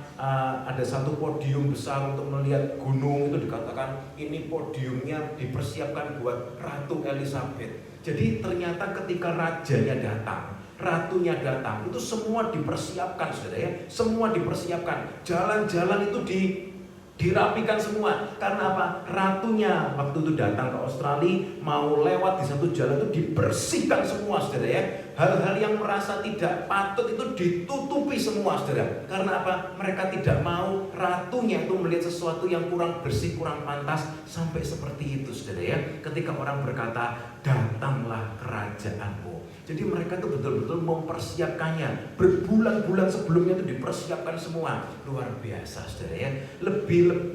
ada satu podium besar untuk melihat gunung, itu dikatakan ini podiumnya dipersiapkan buat Ratu Elizabeth. Jadi ternyata ketika rajanya datang, ratunya datang, itu semua dipersiapkan, saudara ya, semua dipersiapkan. Jalan-jalan itu dirapikan semua. Karena apa? Ratunya waktu itu datang ke Australia, mau lewat di satu jalan itu dibersihkan semua, saudara ya. Hal-hal yang merasa tidak patut itu ditutupi semua, saudara. Karena apa? Mereka tidak mau ratunya itu melihat sesuatu yang kurang bersih, kurang pantas. Sampai seperti itu, saudara ya. Ketika orang berkata, datanglah kerajaanmu. Jadi mereka itu betul-betul mempersiapkannya. Berbulan-bulan sebelumnya itu dipersiapkan semua. Luar biasa, saudara ya.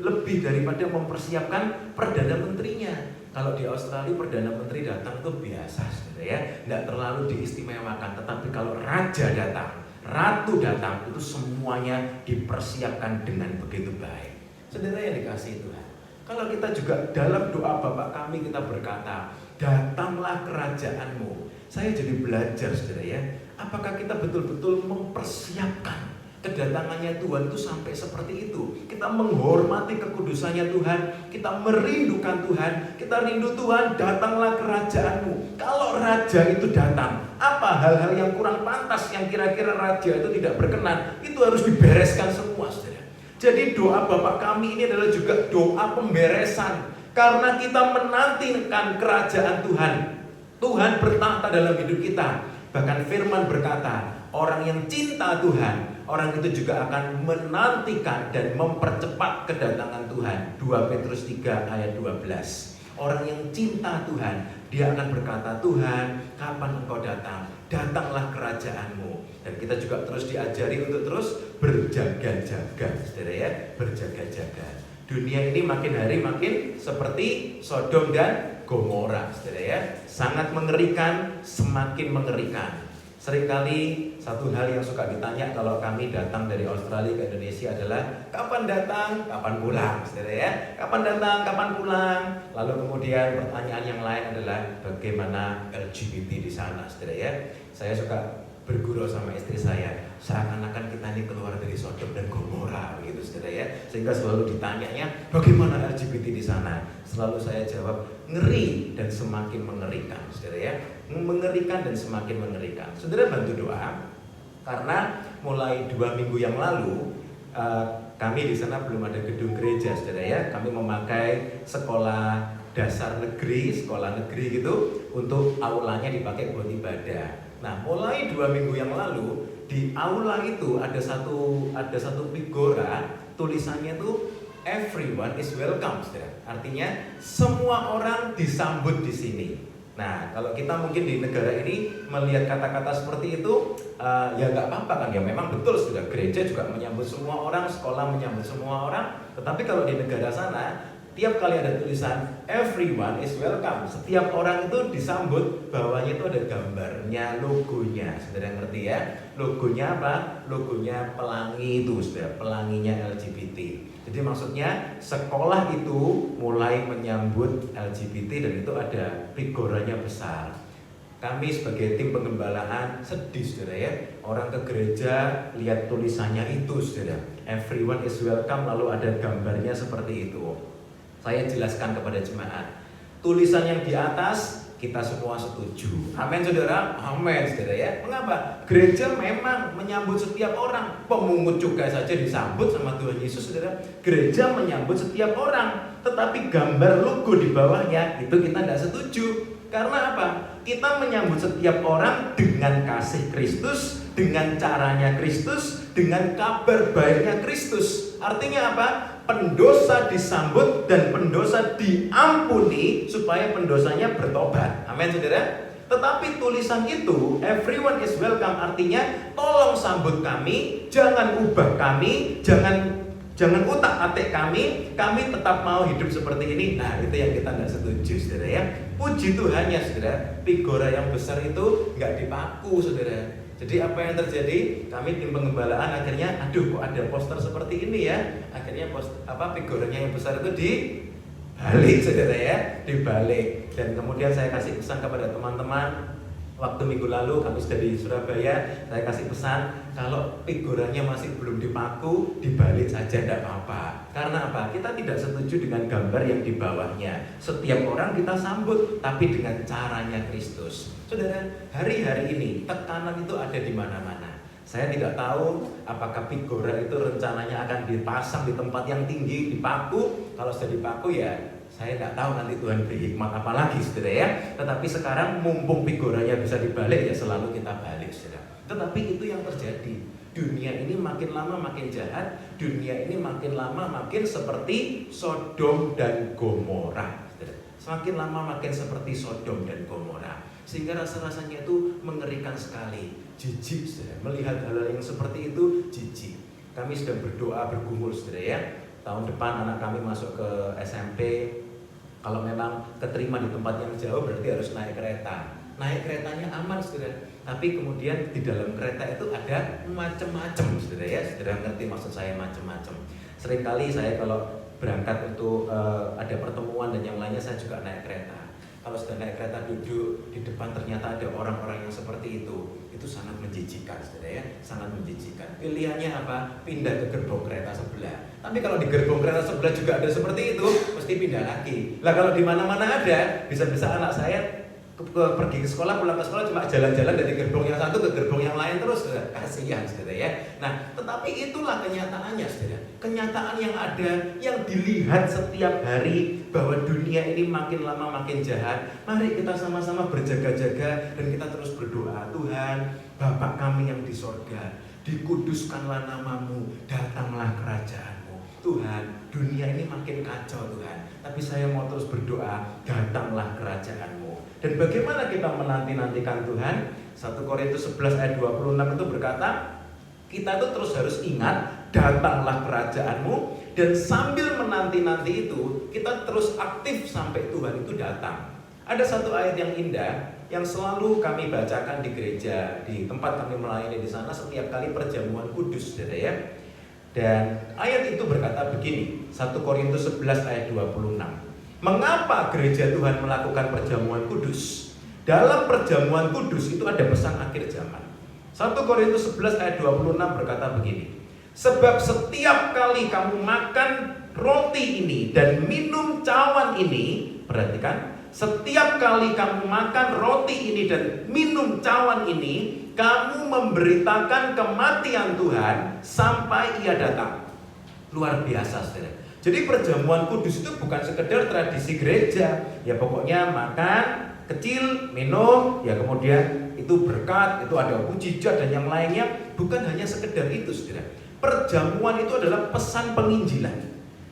Lebih daripada mempersiapkan Perdana Menterinya. Kalau di Australia Perdana Menteri datang itu biasa, saudara ya, tidak terlalu diistimewakan. Tetapi kalau raja datang, ratu datang, itu semuanya dipersiapkan dengan begitu baik. Saudara yang dikasihi Tuhan, kalau kita juga dalam doa Bapa kami kita berkata, datanglah kerajaanmu. Saya jadi belajar, saudara ya, apakah kita betul-betul mempersiapkan kedatangannya Tuhan itu sampai seperti itu. Kita menghormati kekudusannya Tuhan, kita merindukan Tuhan, kita rindu Tuhan, datanglah kerajaanmu. Kalau raja itu datang, apa hal-hal yang kurang pantas yang kira-kira raja itu tidak berkenan, itu harus dibereskan semua, saudara. Jadi doa Bapa kami ini adalah juga doa pemberesan, karena kita menantikan kerajaan Tuhan. Tuhan bertahta dalam hidup kita. Bahkan firman berkata, orang yang cinta Tuhan, orang itu juga akan menantikan dan mempercepat kedatangan Tuhan. 2 Petrus 3 ayat 12. Orang yang cinta Tuhan, dia akan berkata, Tuhan, kapan Engkau datang? Datanglah kerajaanmu. Dan kita juga terus diajari untuk terus berjaga-jaga, saudara ya, berjaga-jaga. Dunia ini makin hari makin seperti Sodom dan Gomora, saudara ya, sangat mengerikan, semakin mengerikan. Seringkali satu hal yang suka ditanya kalau kami datang dari Australia ke Indonesia adalah kapan datang, kapan pulang, saudara ya, kapan datang, kapan pulang. Lalu kemudian pertanyaan yang lain adalah bagaimana LGBT di sana, saudara ya. Saya suka bergurau sama istri saya, seakan-akan kita ini keluar dari Sodom dan Gomora, begitu, saudara ya. Sehingga selalu ditanyanya bagaimana LGBT di sana. Selalu saya jawab, ngeri dan semakin mengerikan, saudara ya. Mengerikan dan semakin mengerikan. Saudara bantu doa, karena mulai 2 minggu yang lalu kami di sana belum ada gedung gereja, saudara ya. Kami memakai sekolah dasar negeri, sekolah negeri gitu, untuk aulanya dipakai buat ibadah. Nah, mulai 2 minggu yang lalu di aula itu ada satu figura, tulisannya itu everyone is welcome, saudara. Artinya semua orang disambut di sini. Nah, kalau kita mungkin di negara ini melihat kata-kata seperti itu, ya nggak apa-apa kan, ya memang betul sudah, gereja juga menyambut semua orang, sekolah menyambut semua orang. Tetapi kalau di negara sana, tiap kali ada tulisan everyone is welcome, setiap orang itu disambut, bawahnya itu ada gambarnya, logonya. Saudara ngerti ya? Logonya apa? Logonya pelangi itu, saudara, pelanginya LGBT. Jadi maksudnya sekolah itu mulai menyambut LGBT dan itu ada figuranya besar. Kami sebagai tim penggembalaan sedih, saudara ya. Orang ke gereja lihat tulisannya itu, saudara, everyone is welcome, lalu ada gambarnya seperti itu. Saya jelaskan kepada jemaat, tulisan yang di atas kita semua setuju. Amin saudara, amin saudara ya. Mengapa? Gereja memang menyambut setiap orang. Pemungut cukai saja disambut sama Tuhan Yesus, saudara. Gereja menyambut setiap orang. Tetapi gambar logo di bawahnya itu kita tidak setuju. Karena apa? Kita menyambut setiap orang dengan kasih Kristus, dengan caranya Kristus, dengan kabar baiknya Kristus. Artinya apa? Pendosa disambut dan pendosa diampuni supaya pendosanya bertobat. Amin saudara. Tetapi tulisan itu everyone is welcome, artinya tolong sambut kami, jangan ubah kami, jangan utak-atik kami tetap mau hidup seperti ini. Nah, itu yang kita nggak setuju, saudara ya. Puji Tuhannya, saudara, figura yang besar itu nggak dipaku, saudara. Jadi apa yang terjadi? Kami tim penggembalaan akhirnya, aduh kok ada poster seperti ini ya. Akhirnya figuranya yang besar itu dibalik, saudara ya, dibalik. Dan kemudian saya kasih pesan kepada teman-teman. Waktu minggu lalu kami sudah di Surabaya, saya kasih pesan kalau figurannya masih belum dipaku, dibalik saja tidak apa-apa. Karena apa? Kita tidak setuju dengan gambar yang di bawahnya. Setiap orang kita sambut, tapi dengan caranya Kristus. Saudara, hari-hari ini tekanan itu ada di mana-mana. Saya tidak tahu apakah figura itu rencananya akan dipasang di tempat yang tinggi, dipaku. Kalau sudah dipaku ya saya tidak tahu nanti Tuhan beri hikmat apa lagi, saudara ya. Tetapi sekarang mumpung figuranya bisa dibalik, ya selalu kita balik, saudara. Tetapi itu yang terjadi. Dunia ini makin lama makin jahat. Dunia ini makin lama makin seperti Sodom dan Gomora, saudara. Semakin lama makin seperti Sodom dan Gomora. Sehingga rasa-rasanya itu mengerikan sekali. Jijik, saudara. Melihat hal-hal yang seperti itu, jijik. Kami sedang berdoa bergumul, saudara ya. Tahun depan anak kami masuk ke SMP. Kalau memang keterima di tempat yang jauh berarti harus naik kereta. Naik keretanya aman, saudara. Tapi kemudian di dalam kereta itu ada macam-macam, saudara ya. Saudara ngerti maksud saya macam-macam. Seringkali saya kalau berangkat untuk ada pertemuan dan yang lainnya, saya juga naik kereta. Kalau sudah naik kereta duduk di depan ternyata ada orang-orang yang seperti itu sangat menjijikan, saudara ya, sangat menjijikan. Pilihannya apa? Pindah ke gerbong kereta sebelah. Tapi kalau di gerbong kereta sebelah juga ada seperti itu, mesti pindah lagi. Lah kalau di mana-mana ada, bisa-bisa anak saya pergi ke sekolah, pulang ke sekolah cuma jalan-jalan dari gerbong yang satu ke gerbong yang lain terus, saudara. Kasihan, saudara ya. Nah, tetapi itulah kenyataannya, saudara. Kenyataan yang ada, yang dilihat setiap hari, bahwa dunia ini makin lama makin jahat. Mari kita sama-sama berjaga-jaga dan kita terus berdoa. Tuhan, Bapa kami yang di sorga, dikuduskanlah namamu, datanglah kerajaanmu. Tuhan, dunia ini makin kacau, Tuhan. Tapi saya mau terus berdoa, datanglah kerajaanmu. Dan bagaimana kita menanti-nantikan Tuhan? 1 Korintus 11 ayat 26 itu berkata, kita itu terus harus ingat, datanglah kerajaanmu. Dan sambil menanti-nanti itu, kita terus aktif sampai Tuhan itu datang. Ada satu ayat yang indah yang selalu kami bacakan di gereja, di tempat kami melayani di sana setiap kali perjamuan kudus, saudara ya. Dan ayat itu berkata begini, 1 Korintus 11 ayat 26. Mengapa gereja Tuhan melakukan perjamuan kudus? Dalam perjamuan kudus itu ada pesan akhir zaman. 1 Korintus 11 ayat 26 berkata begini. Sebab setiap kali kamu makan roti ini dan minum cawan ini, perhatikan, setiap kali kamu makan roti ini dan minum cawan ini, kamu memberitakan kematian Tuhan sampai Ia datang. Luar biasa, saudara. Jadi perjamuan kudus itu bukan sekedar tradisi gereja. Ya pokoknya makan, kecil, minum, ya kemudian itu berkat, itu ada mujizat dan yang lainnya. Bukan hanya sekedar itu, saudara. Perjamuan itu adalah pesan penginjilan.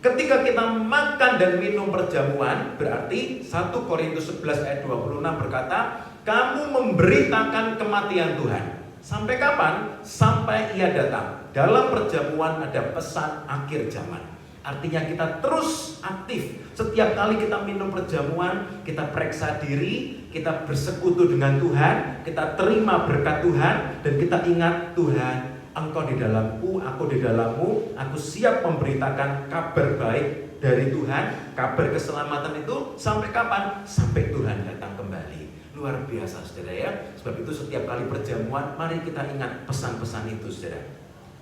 Ketika kita makan dan minum perjamuan, berarti 1 Korintus 11 ayat 26 berkata, kamu memberitakan kematian Tuhan. Sampai kapan? Sampai Ia datang. Dalam perjamuan ada pesan akhir zaman. Artinya kita terus aktif. Setiap kali kita minum perjamuan, kita periksa diri, kita bersekutu dengan Tuhan, kita terima berkat Tuhan, dan kita ingat, Tuhan, Engkau di dalamku, aku di dalammu, aku siap memberitakan kabar baik dari Tuhan, kabar keselamatan itu sampai kapan? Sampai Tuhan datang kembali. Luar biasa, saudara ya. Sebab itu setiap kali perjamuan, mari kita ingat pesan-pesan itu, saudara.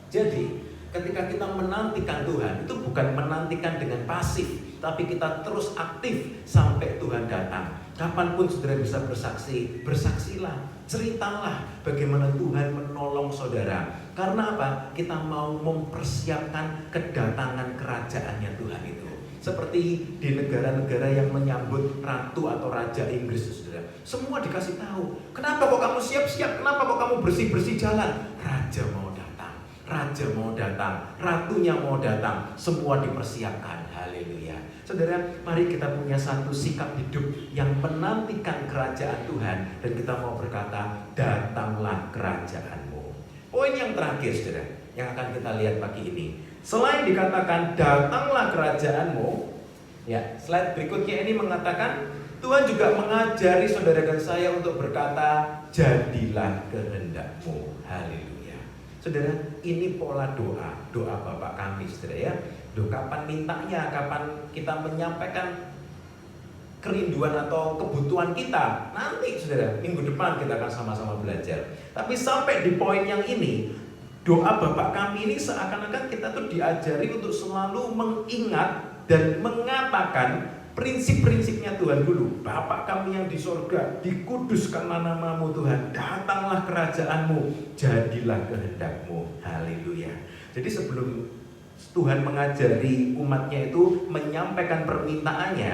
Jadi ketika kita menantikan Tuhan, itu bukan menantikan dengan pasif, tapi kita terus aktif sampai Tuhan datang. Kapanpun saudara bisa bersaksi, bersaksilah, ceritalah bagaimana Tuhan menolong saudara. Karena apa? Kita mau mempersiapkan kedatangan kerajaannya Tuhan itu. Seperti di negara-negara yang menyambut ratu atau raja Inggris, saudara. Semua dikasih tahu. Kenapa kok kamu siap-siap? Kenapa kok kamu bersih-bersih jalan? Raja mau datang. Raja mau datang, ratunya mau datang, semua dipersiapkan. Haleluya. Saudara, mari kita punya satu sikap hidup yang menantikan kerajaan Tuhan, dan kita mau berkata, datanglah kerajaanmu. Poin yang terakhir, saudara, yang akan kita lihat pagi ini, selain dikatakan datanglah kerajaanmu, ya, slide berikutnya ini mengatakan Tuhan juga mengajari saudara dan saya untuk berkata, jadilah kehendakmu. Haleluya. Saudara, ini pola doa Bapak kami, saudara ya. Loh, kapan mintanya, kapan kita menyampaikan kerinduan atau kebutuhan kita? Nanti, saudara, minggu depan kita akan sama-sama belajar. Tapi sampai di poin yang ini, doa Bapak kami ini seakan-akan kita tuh diajari untuk selalu mengingat dan mengatakan prinsip-prinsipnya Tuhan dulu. Bapa kami yang di sorga, dikuduskanlah namamu Tuhan, datanglah kerajaanmu, jadilah kehendakmu. Haleluya. Jadi sebelum Tuhan mengajari umatnya itu menyampaikan permintaannya,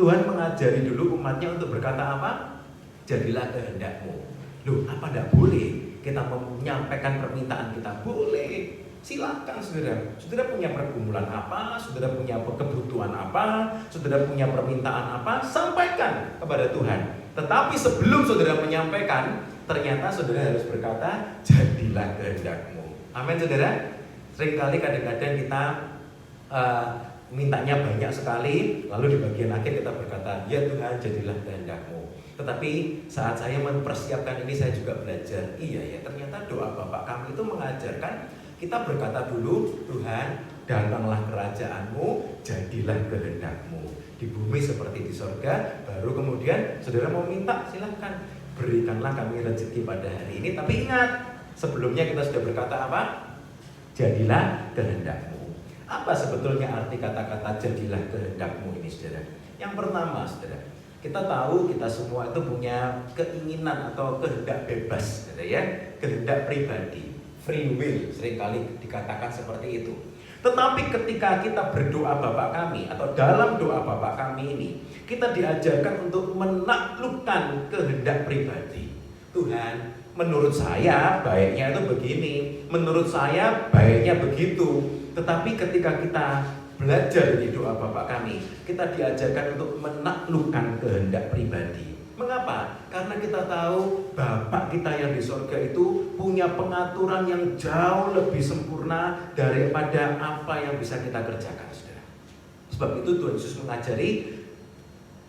Tuhan mengajari dulu umatnya untuk berkata apa? Jadilah kehendakmu. Loh, apa tidak boleh kita menyampaikan permintaan kita? Boleh. Silakan, saudara. Saudara punya pergumulan apa? Saudara punya kebutuhan apa? Saudara punya permintaan apa? Sampaikan kepada Tuhan. Tetapi sebelum saudara menyampaikan, ternyata saudara harus berkata, jadilah kehendakmu. Amin, saudara. Seringkali kadang-kadang kita mintanya banyak sekali, lalu di bagian akhir kita berkata, ya Tuhan, jadilah kehendakmu. Tetapi saat saya mempersiapkan ini, saya juga belajar, iya ya, ternyata doa Bapak kami itu mengajarkan kita berkata dulu, Tuhan, datanglah kerajaanmu, jadilah kehendakmu. Di bumi seperti di sorga. Baru kemudian saudara mau minta, silahkan, berikanlah kami rezeki pada hari ini. Tapi ingat, sebelumnya kita sudah berkata apa? Jadilah kehendakmu. Apa sebetulnya arti kata-kata jadilah kehendakmu ini, saudara? Yang pertama, saudara, kita tahu kita semua itu punya keinginan atau kehendak bebas, saudara ya, kehendak pribadi. Free will, seringkali dikatakan seperti itu. Tetapi ketika kita berdoa Bapa kami, atau dalam doa Bapa kami ini, kita diajarkan untuk menaklukkan kehendak pribadi. Tuhan, menurut saya baiknya itu begini, menurut saya baiknya begitu. Tetapi ketika kita belajar di doa Bapa kami, kita diajarkan untuk menaklukkan kehendak pribadi. Mengapa? Karena kita tahu Bapak kita yang di sorga itu punya pengaturan yang jauh lebih sempurna daripada apa yang bisa kita kerjakan, saudara. Sebab itu Tuhan Yesus mengajari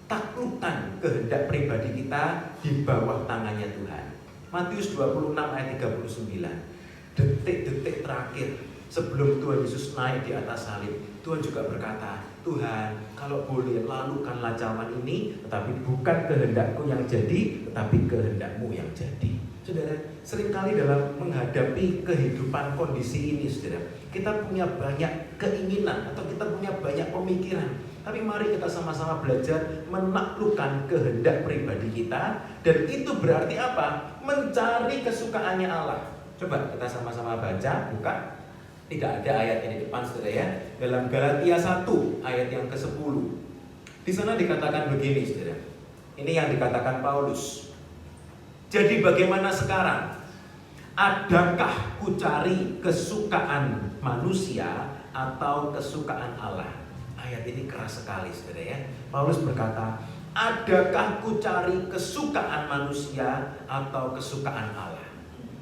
taklukkan kehendak pribadi kita di bawah tangannya Tuhan. Matius 26 ayat 39. Detik-detik terakhir sebelum Tuhan Yesus naik di atas salib, Tuhan juga berkata, Tuhan, kalau boleh lalukanlah cawan ini, tetapi bukan kehendakku yang jadi, tetapi kehendakmu yang jadi. Saudara, seringkali dalam menghadapi kehidupan kondisi ini, saudara, kita punya banyak keinginan atau kita punya banyak pemikiran. Tapi mari kita sama-sama belajar menaklukkan kehendak pribadi kita. Dan itu berarti apa? Mencari kesukaannya Allah. Coba kita sama-sama baca, buka. Tidak ada ayatnya di depan, saudara ya. Dalam Galatia 1 ayat yang ke-10. Di sana dikatakan begini, saudara. Ini yang dikatakan Paulus. Jadi bagaimana sekarang? Adakah ku cari kesukaan manusia atau kesukaan Allah? ayat ini keras sekali saudara ya. Paulus berkata, adakah ku cari kesukaan manusia atau kesukaan Allah?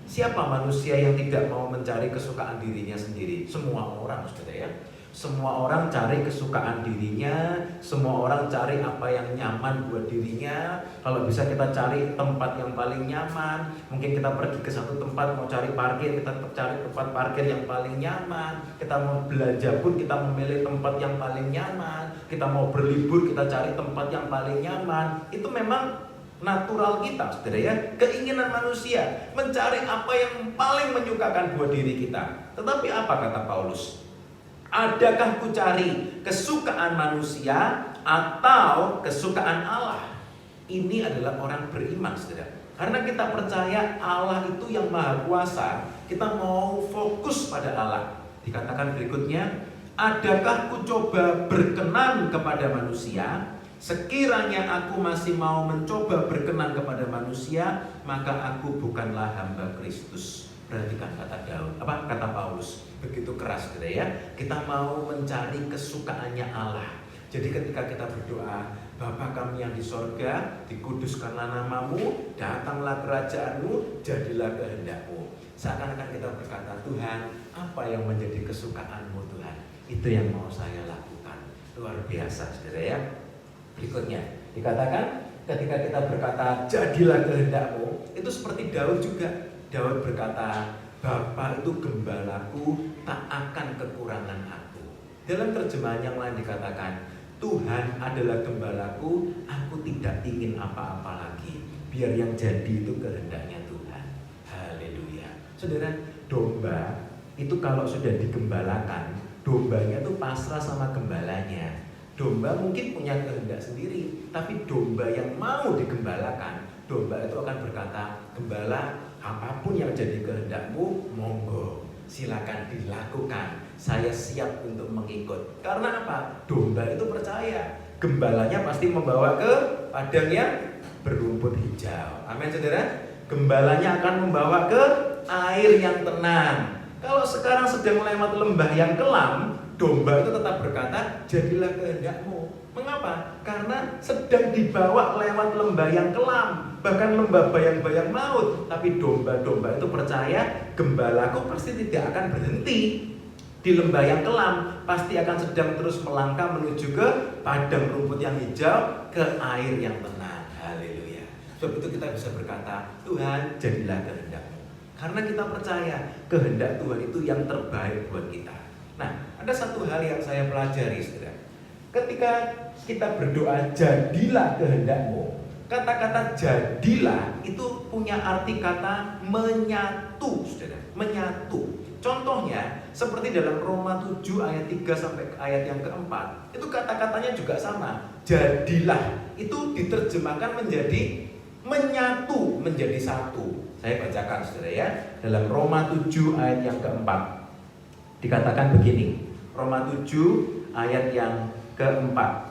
Siapa manusia yang tidak mau mencari kesukaan dirinya sendiri? Semua orang saudara ya. Semua orang cari kesukaan dirinya, semua orang cari apa yang nyaman buat dirinya. Kalau bisa kita cari tempat yang paling nyaman. Mungkin kita pergi ke satu tempat mau cari parkir, kita cari tempat parkir yang paling nyaman. Kita mau belanja pun kita memilih tempat yang paling nyaman. Kita mau berlibur kita cari tempat yang paling nyaman. Itu memang natural kita saudara ya. Keinginan manusia mencari apa yang paling menyukakan buat diri kita. Tetapi apa kata Paulus? Adakah ku cari kesukaan manusia atau kesukaan Allah? Ini adalah orang beriman saudara. Karena kita percaya Allah itu yang maha kuasa, kita mau fokus pada Allah. Dikatakan berikutnya, adakah ku coba berkenan kepada manusia? Sekiranya aku masih mau mencoba berkenan kepada manusia, maka aku bukanlah hamba Kristus. Perhatikan kata Paulus, begitu keras gitu ya. Kita mau mencari kesukaannya Allah. Jadi ketika kita berdoa, Bapa kami yang di sorga, dikuduskanlah namamu, datanglah kerajaanmu, jadilah kehendakmu. Seakan-akan kita berkata, Tuhan, apa yang menjadi kesukaanmu Tuhan? Itu yang mau saya lakukan. Luar biasa saudara ya. Berikutnya dikatakan ketika kita berkata jadilah kehendakmu, itu seperti Daud juga. Daud berkata, Bapa itu gembalaku, tak akan kekurangan aku. Dalam terjemahan yang lain dikatakan, Tuhan adalah gembalaku, aku tidak ingin apa-apa lagi. Biar yang jadi itu kehendaknya Tuhan. Haleluya. Saudara, domba itu kalau sudah digembalakan, dombanya itu pasrah sama gembalanya. Domba mungkin punya kehendak sendiri, tapi domba yang mau digembalakan, domba itu akan berkata, Gembala, apapun yang jadi kehendakmu, monggo, silakan dilakukan. Saya siap untuk mengikut. Karena apa? Domba itu percaya gembalanya pasti membawa ke padang yang berumput hijau. Amin saudara. Gembalanya akan membawa ke air yang tenang. Kalau sekarang sedang melewati lembah yang kelam, domba itu tetap berkata, jadilah kehendakmu. Mengapa? Karena sedang dibawa lewat lembah yang kelam, bahkan lembah bayang-bayang maut. Tapi domba-domba itu percaya gembalaku pasti tidak akan berhenti di lembah yang kelam, pasti akan sedang terus melangkah menuju ke padang rumput yang hijau, ke air yang tenang. Haleluya. Sebab itu kita bisa berkata, Tuhan jadilah kehendakmu. Karena kita percaya kehendak Tuhan itu yang terbaik buat kita. Nah, ada satu hal yang saya pelajari saudara. Ketika kita berdoa jadilah kehendakmu, kata-kata jadilah itu punya arti kata menyatu saudara, menyatu. Contohnya seperti dalam Roma 7 ayat 3 sampai ayat yang keempat, itu kata-katanya juga sama. Jadilah itu diterjemahkan menjadi menyatu, menjadi satu. Saya bacakan saudara ya, dalam Roma 7 ayat yang keempat dikatakan begini. Roma 7 ayat yang keempat.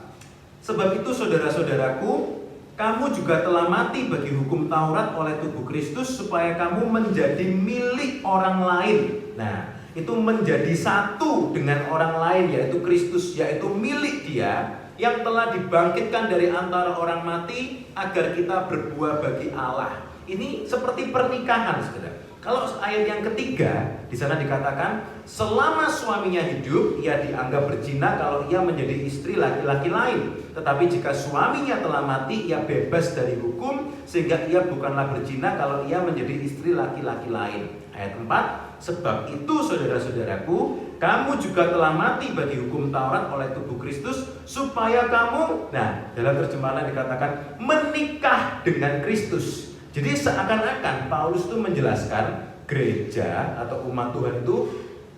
Sebab itu saudara-saudaraku, kamu juga telah mati bagi hukum Taurat oleh tubuh Kristus, supaya kamu menjadi milik orang lain. Nah, itu menjadi satu dengan orang lain, yaitu Kristus, yaitu milik Dia yang telah dibangkitkan dari antara orang mati, agar kita berbuah bagi Allah. Ini seperti pernikahan, saudara. Kalau ayat yang ketiga, di sana dikatakan, selama suaminya hidup, ia dianggap berzina kalau ia menjadi istri laki-laki lain. Tetapi jika suaminya telah mati, ia bebas dari hukum, sehingga ia bukanlah berzina kalau ia menjadi istri laki-laki lain. Ayat 4, sebab itu saudara-saudaraku, kamu juga telah mati bagi hukum Taurat oleh tubuh Kristus, supaya kamu, nah dalam terjemahan dikatakan, menikah dengan Kristus. Jadi seakan-akan Paulus itu menjelaskan gereja atau umat Tuhan itu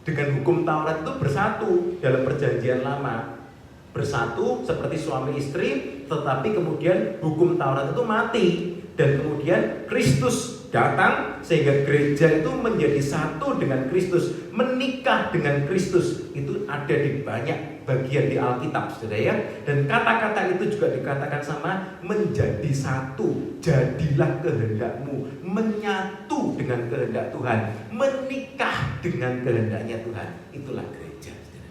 dengan hukum Taurat itu bersatu dalam perjanjian lama. Bersatu seperti suami istri, tetapi kemudian hukum Taurat itu mati. Dan kemudian Kristus datang sehingga gereja itu menjadi satu dengan Kristus, menikah dengan Kristus. Itu ada di banyak bagian di Alkitab, saudara ya. Dan kata-kata itu juga dikatakan sama, menjadi satu, jadilah kehendakmu, menyatu dengan kehendak Tuhan, menikah dengan kehendaknya Tuhan. Itulah gereja, saudara.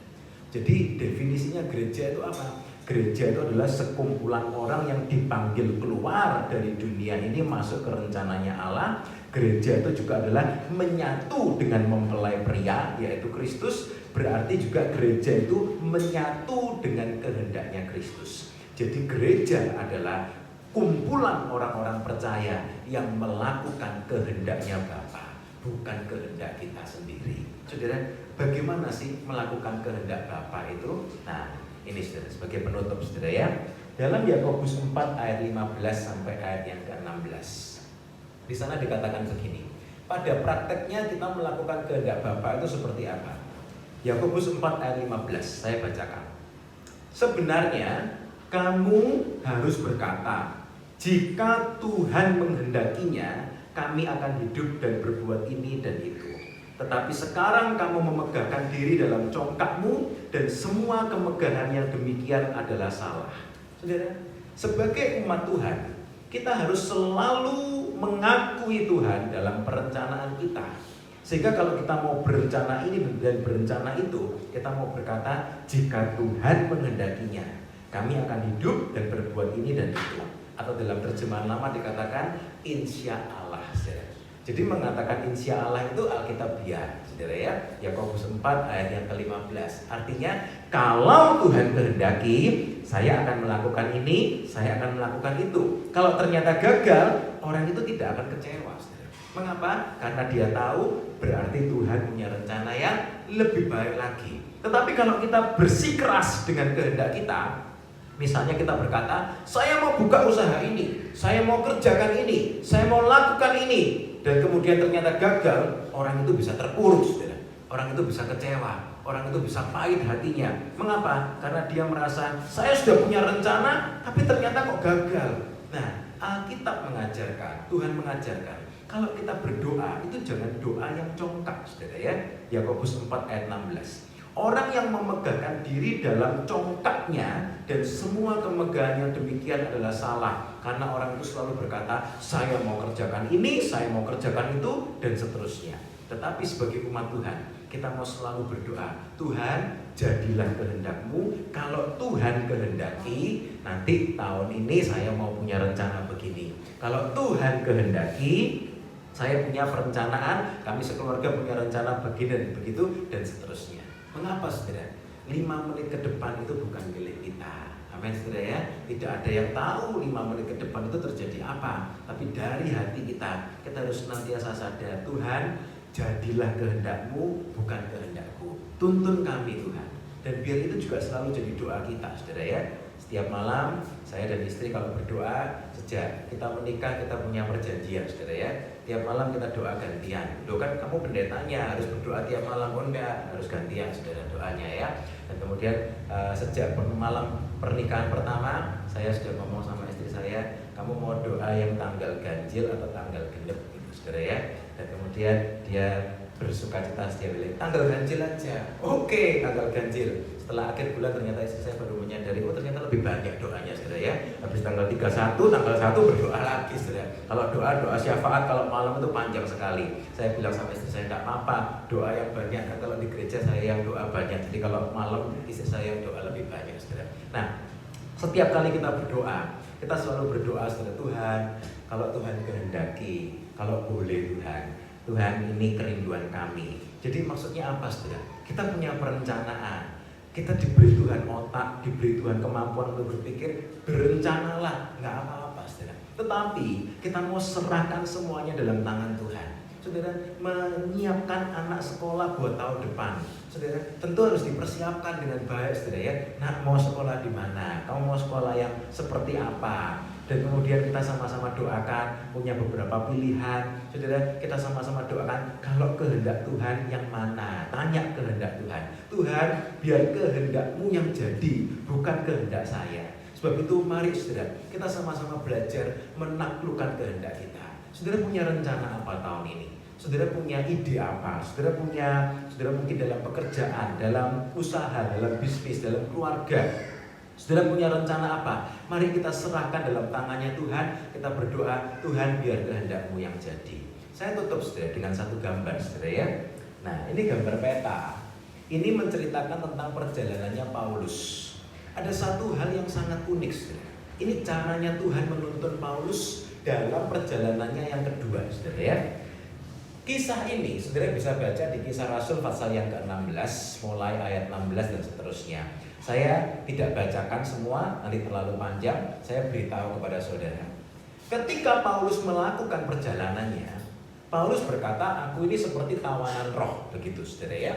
Jadi definisinya gereja itu apa? Gereja itu adalah sekumpulan orang yang dipanggil keluar dari dunia ini masuk ke rencananya Allah. Gereja itu juga adalah menyatu dengan mempelai pria, yaitu Kristus. Berarti juga gereja itu menyatu dengan kehendaknya Kristus. Jadi gereja adalah kumpulan orang-orang percaya yang melakukan kehendaknya Bapa, bukan kehendak kita sendiri. Saudara, bagaimana sih melakukan kehendak Bapa itu? Nah, ini saudara, sebagai penutup saudara ya. Dalam Yakobus 4 ayat 15 sampai ayat yang ke-16. Di sana dikatakan begini. Pada prakteknya kita melakukan kehendak Bapa itu seperti apa? Yakobus 4 ayat 15, saya bacakan. Sebenarnya kamu harus berkata, jika Tuhan menghendakinya, kami akan hidup dan berbuat ini dan itu. Tetapi sekarang kamu memegahkan diri dalam congkakmu dan semua kemegahan yang demikian adalah salah. Saudara, sebagai umat Tuhan, kita harus selalu mengakui Tuhan dalam perencanaan kita. Sehingga kalau kita mau berencana ini dan berencana itu, kita mau berkata, jika Tuhan menghendakinya, kami akan hidup dan berbuat ini dan itu. Atau dalam terjemahan lama dikatakan, insya Allah. Jadi mengatakan insya Allah itu Alkitabiah, saudara ya. Yakobus 4 ayat yang ke-15. Artinya kalau Tuhan kehendaki, saya akan melakukan ini, saya akan melakukan itu. Kalau ternyata gagal, orang itu tidak akan kecewa, saudara. Mengapa? Karena dia tahu berarti Tuhan punya rencana yang lebih baik lagi. Tetapi kalau kita bersikeras dengan kehendak kita, misalnya kita berkata, saya mau buka usaha ini, saya mau kerjakan ini, saya mau lakukan ini, dan kemudian ternyata gagal, orang itu bisa terpuruk, saudara. Orang itu bisa kecewa, orang itu bisa pahit hatinya. Mengapa? Karena dia merasa, saya sudah punya rencana, tapi ternyata kok gagal. Nah, Alkitab mengajarkan, Tuhan mengajarkan, kalau kita berdoa, itu jangan doa yang congkak, saudara ya. Yakobus 4 ayat 16. Orang yang memegahkan diri dalam congkaknya dan semua kemegahan yang demikian adalah salah. Karena orang itu selalu berkata, saya mau kerjakan ini, saya mau kerjakan itu, dan seterusnya. Tetapi sebagai umat Tuhan, kita mau selalu berdoa, Tuhan jadilah kehendakmu. Kalau Tuhan kehendaki, nanti tahun ini saya mau punya rencana begini. Kalau Tuhan kehendaki, saya punya perencanaan, kami sekeluarga punya rencana begini dan begitu, dan seterusnya. Mengapa saudara? 5 menit ke depan itu bukan milik kita. Amin saudara ya. Tidak ada yang tahu 5 menit ke depan itu terjadi apa. Tapi dari hati kita harus senantiasa sadar, Tuhan jadilah kehendakmu, bukan kehendakku. Tuntun kami Tuhan. Dan biar itu juga selalu jadi doa kita saudara ya. Setiap malam saya dan istri kalau berdoa, sejak kita menikah kita punya perjanjian saudara ya. Tiap malam kita doa gantian. Loh kan kamu pendetanya harus berdoa tiap malam. Oh enggak, harus gantian saudara doanya ya. Dan kemudian sejak malam pernikahan pertama, saya sudah ngomong sama istri saya, kamu mau doa yang tanggal ganjil atau tanggal genep gitu saudara ya. Dan kemudian dia bersuka cita, dia bilang tanggal ganjil aja. Oke, tanggal ganjil. Setelah akhir bulan ternyata istri saya baru menyadari, oh ternyata lebih banyak doanya saudara ya. Habis tanggal 31, tanggal 1 berdoa lagi saudara. Kalau doa syafaat kalau malam itu panjang sekali. Saya bilang sama istri saya, enggak apa-apa, doa yang banyak. Kan kalau di gereja saya yang doa banyak. Jadi kalau malam istri saya yang doa lebih banyak saudara. Nah, setiap kali kita berdoa, kita selalu berdoa saudara, Tuhan, kalau Tuhan kehendaki, kalau boleh Tuhan ini kerinduan kami. Jadi maksudnya apa saudara? Kita punya perencanaan. Kita diberi Tuhan otak, diberi Tuhan kemampuan untuk berpikir, berencanalah, nggak apa-apa saudara. Tetapi kita mau serahkan semuanya dalam tangan Tuhan. Saudara, menyiapkan anak sekolah buat tahun depan, saudara, tentu harus dipersiapkan dengan baik saudara ya. Nak mau sekolah di mana? Kamu mau sekolah yang seperti apa? Dan kemudian kita sama-sama doakan, punya beberapa pilihan. Saudara, kita sama-sama doakan, kalau kehendak Tuhan yang mana? Tanya kehendak Tuhan. Tuhan, biar kehendakmu yang jadi, bukan kehendak saya. Sebab itu mari saudara, kita sama-sama belajar menaklukkan kehendak kita. Saudara punya rencana apa tahun ini? Saudara punya ide apa? Saudara mungkin dalam pekerjaan, dalam usaha, dalam bisnis, dalam keluarga. Saudara punya rencana apa? Mari kita serahkan dalam tangannya Tuhan. Kita berdoa, Tuhan biar kehendakmu yang jadi. Saya tutup saudara dengan satu gambar saudara ya. Nah ini gambar peta. Ini menceritakan tentang perjalanannya Paulus. Ada satu hal yang sangat unik, saudara. Ini caranya Tuhan menuntun Paulus dalam perjalanannya yang kedua, saudara ya. Kisah ini, saudara bisa baca di Kisah Rasul pasal yang ke-16, mulai ayat 16 dan seterusnya. Saya tidak bacakan semua, nanti terlalu panjang, saya beritahu kepada saudara. Ketika Paulus melakukan perjalanannya, Paulus berkata, aku ini seperti tawanan roh, begitu saudara ya.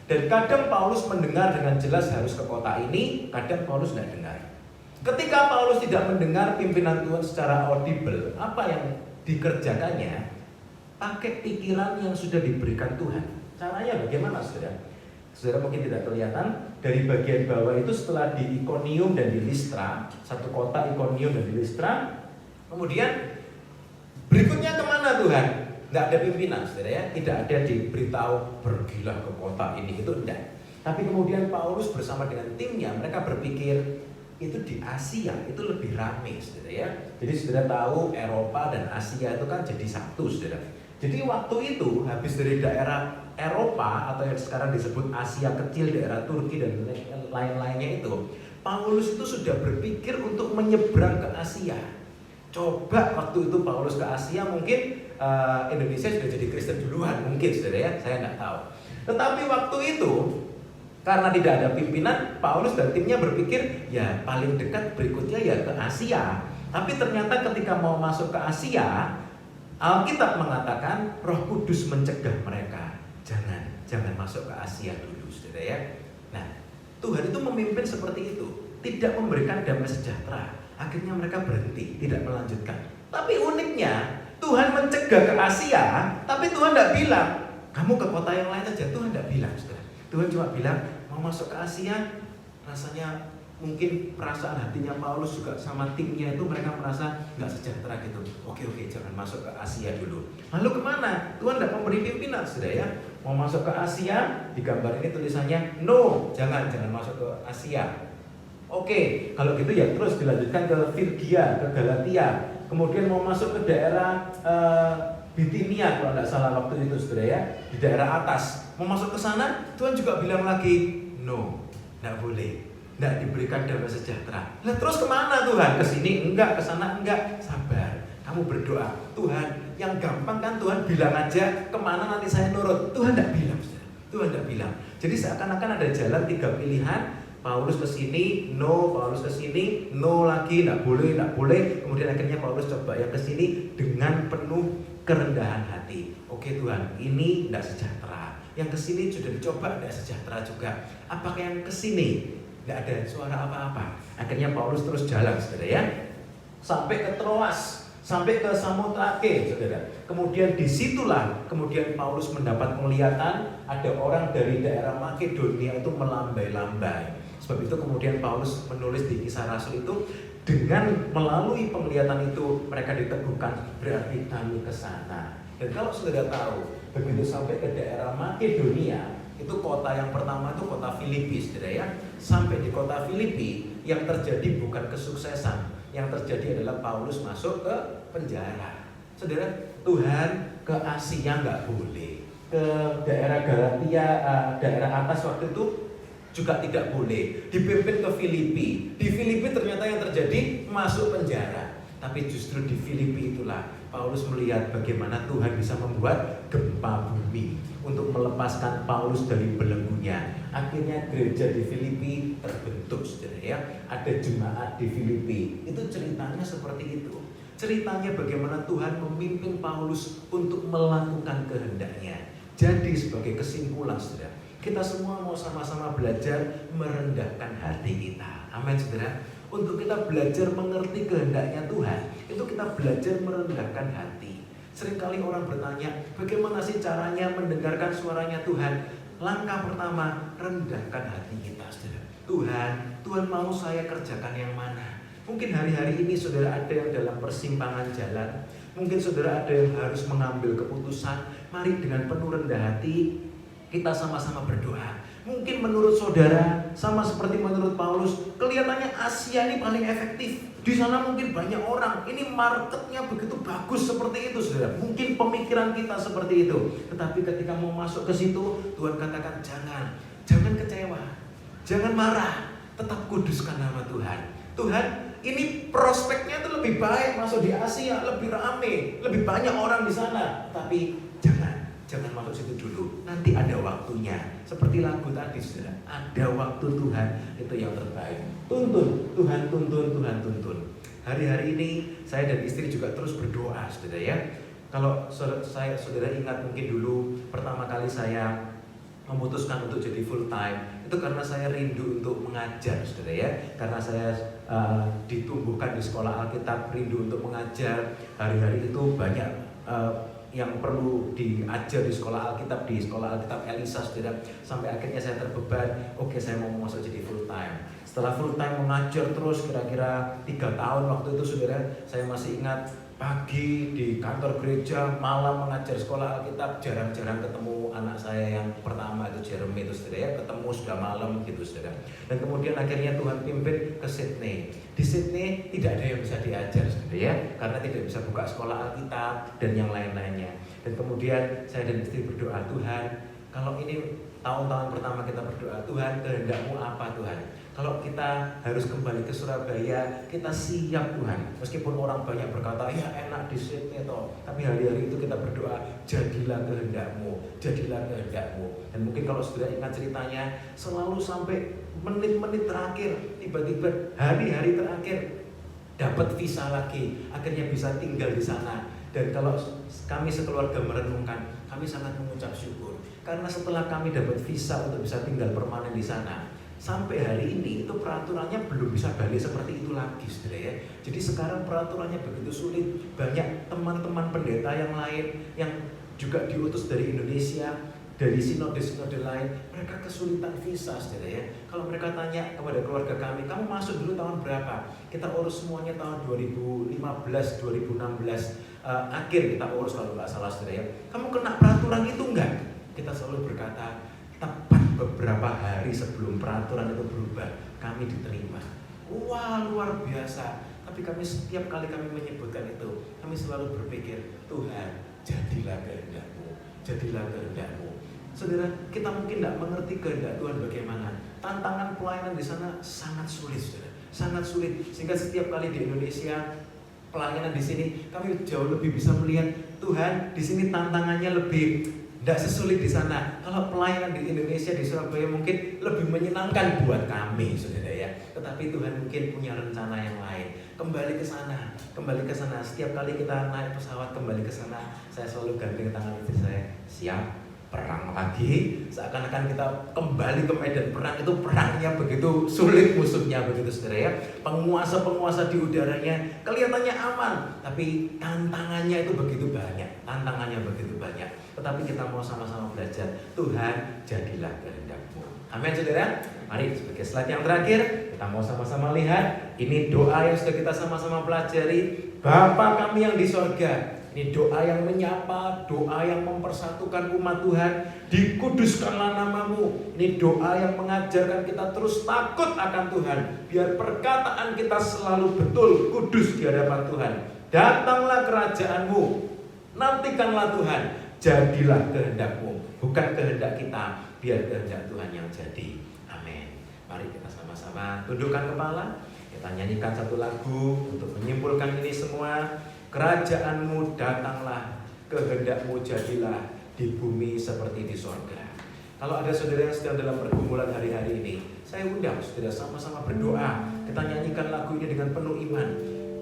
Dan kadang Paulus mendengar dengan jelas harus ke kota ini, kadang Paulus tidak dengar. Ketika Paulus tidak mendengar pimpinan Tuhan secara audible, apa yang dikerjakannya? Pakai pikiran yang sudah diberikan Tuhan. Caranya bagaimana saudara? Saudara mungkin tidak kelihatan, dari bagian bawah itu setelah di Ikonium dan di Listra, satu kota Ikonium dan di Listra, kemudian berikutnya kemana Tuhan? Tidak ada pimpinan saudara ya, tidak ada diberitahu pergilah ke kota ini, itu tidak. Tapi kemudian Paulus bersama dengan timnya, mereka berpikir itu di Asia itu lebih ramai saudara ya. Jadi saudara tahu Eropa dan Asia itu kan jadi satu saudara. Jadi waktu itu habis dari daerah Eropa atau yang sekarang disebut Asia kecil, daerah Turki dan lain-lainnya itu, Paulus itu sudah berpikir untuk menyeberang ke Asia. Coba waktu itu Paulus ke Asia, mungkin Indonesia sudah jadi Kristen duluan, mungkin saudara ya, saya nggak tahu. Tetapi waktu itu karena tidak ada pimpinan, Paulus dan timnya berpikir ya paling dekat berikutnya ya ke Asia. Tapi ternyata ketika mau masuk ke Asia, Alkitab mengatakan Roh Kudus mencegah mereka, jangan masuk ke Asia dulu, saudara ya. Nah, Tuhan itu memimpin seperti itu, tidak memberikan damai sejahtera. Akhirnya mereka berhenti, tidak melanjutkan. Tapi uniknya, Tuhan mencegah ke Asia, tapi Tuhan tidak bilang kamu ke kota yang lain saja. Tuhan tidak bilang, saudara. Tuhan cuma bilang mau masuk ke Asia, rasanya mungkin perasaan hatinya Paulus juga sama timnya itu mereka merasa nggak sejahtera gitu. Oke, jangan masuk ke Asia dulu. Lalu kemana? Tuhan tidak memberi pimpinan, saudara ya. Mau masuk ke Asia, di gambar ini tulisannya no, jangan masuk ke Asia. Oke, kalau gitu ya terus dilanjutkan ke Frigia, ke Galatia. Kemudian mau masuk ke daerah Bitinia kalau tidak salah waktu itu, saudara ya, di daerah atas. Mau masuk ke sana, Tuhan juga bilang lagi no, tidak boleh. Tidak diberikan damai sejahtera. Nah, terus kemana Tuhan? Ke sini enggak, ke sana enggak. Sabar, kamu berdoa. Tuhan, yang gampang kan Tuhan bilang aja kemana nanti saya nurut. Tuhan tidak bilang, saudara. Tuhan tidak bilang. Jadi seakan-akan ada jalan 3 pilihan. Paulus ke sini, no. Paulus ke sini, no lagi. Tidak boleh. Kemudian akhirnya Paulus coba yang ke sini dengan penuh kerendahan hati. Oke Tuhan, ini tidak sejahtera. Yang ke sini sudah dicoba, tidak sejahtera juga. Apakah yang ke sini? Tidak ada suara apa-apa. Akhirnya Paulus terus jalan, saudara ya, sampai ke Troas, sampai ke Samotrake, saudara. Kemudian disitulah kemudian Paulus mendapat penglihatan ada orang dari daerah Makedonia itu melambai-lambai. Sebab itu kemudian Paulus menulis di Kisah Rasul itu, dengan melalui penglihatan itu mereka diteguhkan, berarti kami ke sana. Dan kalau saudara tahu, begitu sampai ke daerah Makedonia, itu kota yang pertama itu kota Filipi, saudara ya. Sampai di kota Filipi yang terjadi bukan kesuksesan, yang terjadi adalah Paulus masuk ke penjara. Saudara, Tuhan ke Asia nggak boleh, ke daerah Galatia, daerah atas waktu itu juga tidak boleh. Dipimpin ke Filipi. Di Filipi ternyata yang terjadi masuk penjara. Tapi justru di Filipi itulah Paulus melihat bagaimana Tuhan bisa membuat gempa bumi untuk melepaskan Paulus dari belenggunya. Akhirnya gereja di Filipi terbentuk, saudara ya. Ada jemaat di Filipi. Itu ceritanya seperti itu. Ceritanya bagaimana Tuhan memimpin Paulus untuk melakukan kehendaknya. Jadi sebagai kesimpulan, saudara, kita semua mau sama-sama belajar merendahkan hati kita. Amin, saudara. Untuk kita belajar mengerti kehendaknya Tuhan, itu kita belajar merendahkan hati. Seringkali orang bertanya, bagaimana sih caranya mendengarkan suaranya Tuhan? Langkah pertama, rendahkan hati kita, saudara. Tuhan mau saya kerjakan yang mana? Mungkin hari-hari ini saudara ada yang dalam persimpangan jalan. Mungkin saudara ada yang harus mengambil keputusan. Mari dengan penuh rendah hati kita sama-sama berdoa. Mungkin menurut saudara, sama seperti menurut Paulus, kelihatannya Asia ini paling efektif. Di sana mungkin banyak orang, ini marketnya begitu bagus seperti itu, saudara. Mungkin pemikiran kita seperti itu. Tetapi ketika mau masuk ke situ, Tuhan katakan jangan kecewa, jangan marah, tetap kuduskan nama Tuhan. Tuhan, ini prospeknya itu lebih baik masuk di Asia, lebih rame, lebih banyak orang di sana. Tapi jangan masuk situ dulu. Nanti ada waktunya. Seperti lagu tadi, saudara. Ada waktu Tuhan itu yang terbaik. Tuntun, Tuhan tuntun, Tuhan tuntun. Hari-hari ini saya dan istri juga terus berdoa, saudara ya. Kalau saudara ingat mungkin dulu pertama kali saya memutuskan untuk jadi full time, itu karena saya rindu untuk mengajar, saudara ya. Karena saya ditumbuhkan di sekolah Alkitab, rindu untuk mengajar. Hari-hari itu banyak yang perlu diajar di sekolah Alkitab, Elisa, saudara. Sampai akhirnya saya terbeban, oke, saya mau masuk jadi full time. Setelah full time mengajar terus kira-kira 3 tahun waktu itu, saudara, saya masih ingat pagi di kantor gereja, malam mengajar sekolah Alkitab, jarang-jarang ketemu anak saya yang pertama itu Jeremy itu, saudara ya, ketemu sudah malam gitu, saudara. Dan kemudian akhirnya Tuhan pimpin ke Sydney. Di Sydney tidak ada yang bisa diajar, saudara ya, karena tidak bisa buka sekolah Alkitab dan yang lain-lainnya. Dan kemudian saya dan istri berdoa, Tuhan, kalau ini tahun-tahun pertama kita berdoa, Tuhan, kehendak-Mu apa Tuhan? Kalau kita harus kembali ke Surabaya, kita siap Tuhan. Meskipun orang banyak berkata, ya enak di Sydney toh. Tapi hari-hari itu kita berdoa, jadilah kehendak-Mu, jadilah kehendak-Mu. Dan mungkin kalau saudara ingat ceritanya, selalu sampai menit-menit terakhir, tiba-tiba hari-hari terakhir dapat visa lagi, akhirnya bisa tinggal di sana. Dan kalau kami sekeluarga merenungkan, kami sangat mengucap syukur. Karena setelah kami dapat visa untuk bisa tinggal permanen di sana, sampai hari ini itu peraturannya belum bisa balik seperti itu lagi, saudara ya. Jadi sekarang peraturannya begitu sulit. Banyak teman-teman pendeta yang lain yang juga diutus dari Indonesia, dari sinode-sinode lain, mereka kesulitan visa, saudara ya. Kalau mereka tanya kepada keluarga kami, kamu masuk dulu tahun berapa? Kita urus semuanya tahun 2015, 2016 akhir kita urus kalau nggak salah, saudara ya. Kamu kena peraturan itu enggak? Kita selalu berkata, tepat beberapa hari sebelum peraturan itu berubah, kami diterima. Wah, luar biasa. Tapi kami setiap kali kami menyebutkan itu, kami selalu berpikir, Tuhan, jadilah kehendak-Mu, jadilah kehendak-Mu. Saudara, kita mungkin tidak mengerti kehendak Tuhan bagaimana. Tantangan pelayanan di sana sangat sulit, saudara, sangat sulit. Sehingga setiap kali di Indonesia pelayanan di sini, kami jauh lebih bisa melihat Tuhan di sini tantangannya lebih tidak sesulit di sana. Kalau pelayanan di Indonesia, di Surabaya mungkin lebih menyenangkan buat kami, saudara ya. Tetapi Tuhan mungkin punya rencana yang lain. Kembali ke sana, kembali ke sana. Setiap kali kita naik pesawat kembali ke sana, saya selalu gandeng tangan istri saya, siap perang lagi. Seakan-akan kita kembali ke medan perang. Itu perangnya begitu sulit, musuhnya begitu, saudara ya. Penguasa-penguasa di udaranya kelihatannya aman, tapi tantangannya itu begitu banyak. Tantangannya begitu banyak. Tetapi kita mau sama-sama belajar, Tuhan, jadilah kehendak-Mu. Amin, saudara. Mari sebagai slide yang terakhir, kita mau sama-sama lihat. Ini doa yang sudah kita sama-sama pelajari. Bapa kami yang di sorga. Ini doa yang menyapa, doa yang mempersatukan umat Tuhan. Dikuduskanlah nama-Mu. Ini doa yang mengajarkan kita terus takut akan Tuhan. Biar perkataan kita selalu betul, kudus di hadapan Tuhan. Datanglah kerajaan-Mu. Nantikanlah Tuhan. Jadilah kehendak-Mu, bukan kehendak kita, biar kehendak Tuhan yang jadi. Amin. Mari kita sama-sama tundukkan kepala. Kita nyanyikan satu lagu untuk menyimpulkan ini semua. Kerajaan-Mu datanglah, kehendak-Mu jadilah di bumi seperti di sorga. Kalau ada saudara yang sedang dalam pergumulan hari-hari ini, saya undang saudara sama-sama berdoa. Kita nyanyikan lagu ini dengan penuh iman.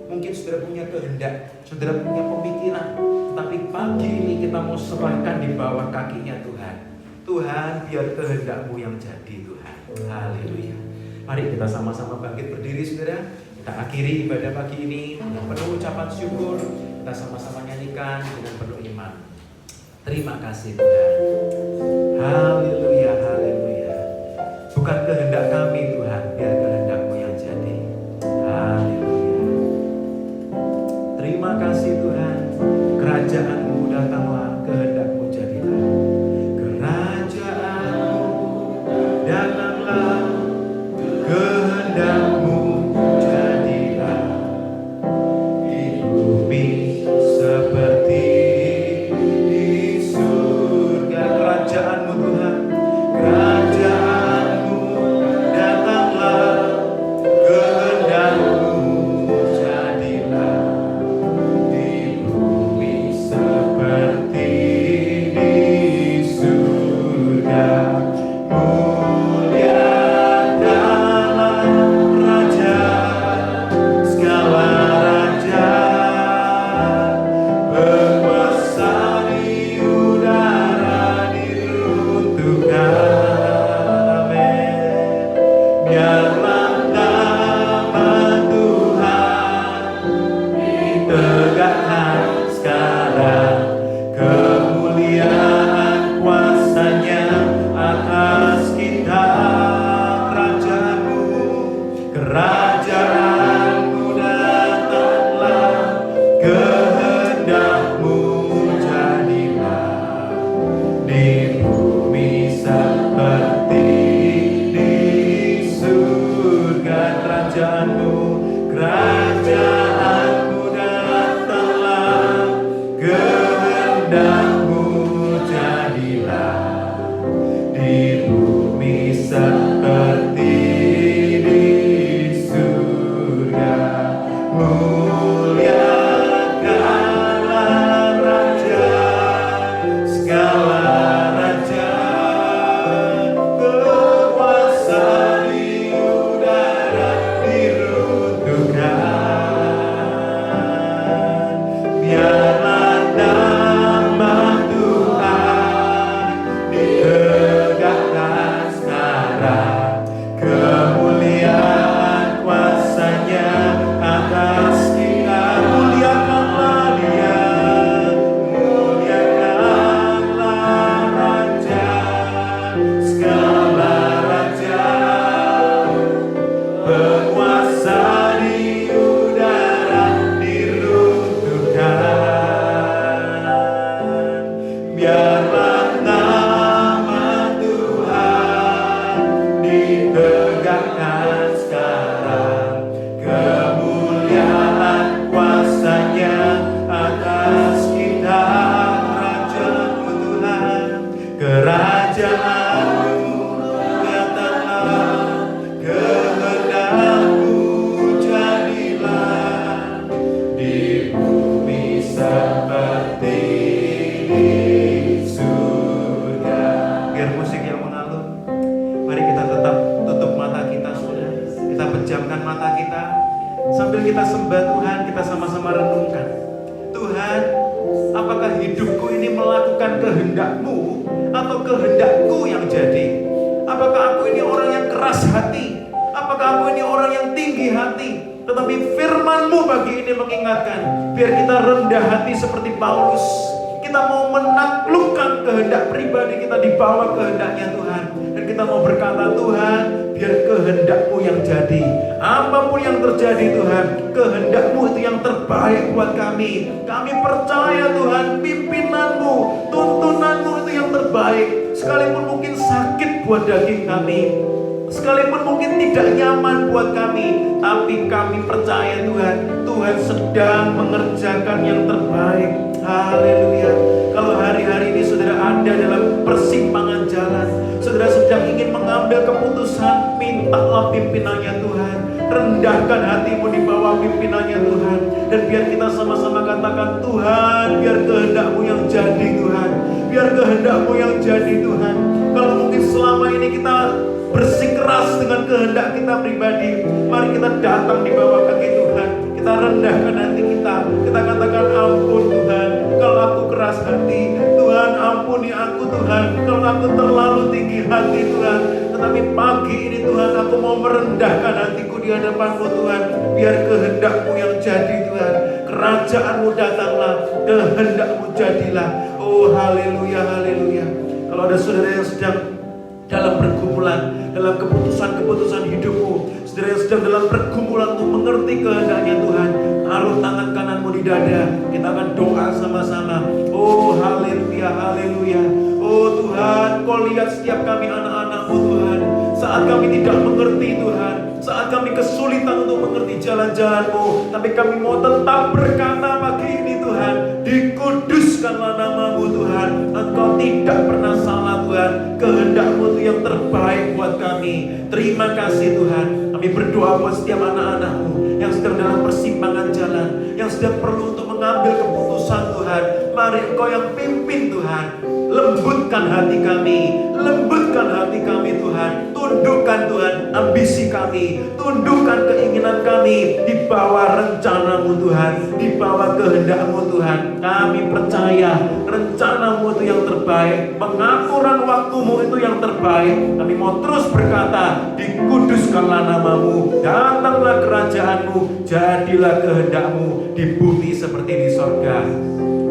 Mungkin saudara punya kehendak, saudara punya pemikiran, tapi pagi ini kita mau serahkan di bawah kakinya Tuhan. Tuhan, biar kehendak-Mu yang jadi, Tuhan. Haleluya. Mari kita sama-sama bangkit berdiri, saudara. Kita akhiri ibadah pagi ini dengan penuh ucapan syukur. Kita sama-sama nyanyikan dengan penuh iman. Terima kasih Tuhan. Haleluya, haleluya. Bukan kehendak kami Tuhan, biar kehendak-Mu yang jadi. Haleluya. Terima kasih Tuhan. Kerajaan-Mu datanglah, kehendak-Mu jadilah. Kerajaan-Mu datanglah, kehendak-Mu jadilah di bumi seperti di surga. Kerajaan-Mu Tuhan, mata kita. Sambil kita sembah Tuhan, kita sama-sama renungkan. Tuhan, apakah hidupku ini melakukan kehendak-Mu atau kehendak-Ku yang jadi? Apakah aku ini orang yang keras hati? Apakah aku ini orang yang tinggi hati? Tetapi firman-Mu pagi ini mengingatkan, biar kita rendah hati seperti Paulus. Kita mau menaklukkan kehendak pribadi kita di bawah kehendaknya Tuhan. Dan kita mau berkata, Tuhan, biar kehendak-Mu yang jadi. Apapun yang terjadi Tuhan, kehendak-Mu itu yang terbaik buat kami. Kami percaya Tuhan, pimpinan-Mu, tuntunan-Mu itu yang terbaik. Sekalipun mungkin sakit buat daging kami, sekalipun mungkin tidak nyaman buat kami, tapi kami percaya Tuhan, Tuhan sedang mengerjakan yang terbaik. Haleluya. Kalau hari-hari ini saudara ada dalam persimpangan jalan, saudara sedang ingin mengambil keputusan, mintalah pimpinannya Tuhan. Rendahkan hatimu di bawah pimpinannya Tuhan. Dan biar kita sama-sama katakan, Tuhan, biar kehendak-Mu yang jadi Tuhan. Biar kehendak-Mu yang jadi Tuhan. Kalau mungkin selama ini kita bersikeras dengan kehendak kita pribadi, mari kita datang di bawah kaki Tuhan. Kita rendahkan hati kita. Kita katakan, ampun Tuhan, kalau aku keras hati. Tuhan, ampuni aku Tuhan, kalau aku terlalu tinggi hati Tuhan. Tetapi pagi ini Tuhan, aku mau merendahkan hatiku di hadapan-Mu Tuhan. Biar kehendak-Mu yang jadi Tuhan. Kerajaan-Mu datanglah, kehendak-Mu jadilah. Oh haleluya, haleluya. Kalau ada saudara yang sedang dalam pergumulan, dalam keputusan-keputusan hidupmu, saudara yang sedang dalam pergumulan untuk mengerti kehendaknya Tuhan, taruh tangan kananmu di dada. Kita akan doa sama-sama. Oh haleluya, haleluya. Oh Tuhan, Kau lihat setiap kami anak-anak-Mu Tuhan. Saat kami tidak mengerti Tuhan, saat kami kesulitan untuk mengerti jalan-jalan-Mu, tapi kami mau tetap berkata pagi ini Tuhan, dikuduskanlah nama-Mu Tuhan. Engkau tidak pernah salah Tuhan. Kehendak-Mu itu yang terbaik buat kami. Terima kasih Tuhan. Kami berdoa buat setiap anak-anak-Mu yang sedang dalam persimpangan jalan, yang sedang perlu untuk mengambil keputusan Tuhan. Mari Engkau yang pimpin Tuhan. Lembutkan hati kami, lembutkan hati kami Tuhan. Tundukkan Tuhan ambisi kami, tundukkan keinginan kami di bawah rencana-Mu Tuhan, di bawah kehendak-Mu Tuhan. Kami percaya rencana-Mu itu yang terbaik, pengaturan waktu-Mu itu yang terbaik. Kami mau terus berkata, dikuduskanlah nama-Mu, datanglah kerajaan-Mu, jadilah kehendak-Mu di bumi seperti di sorga.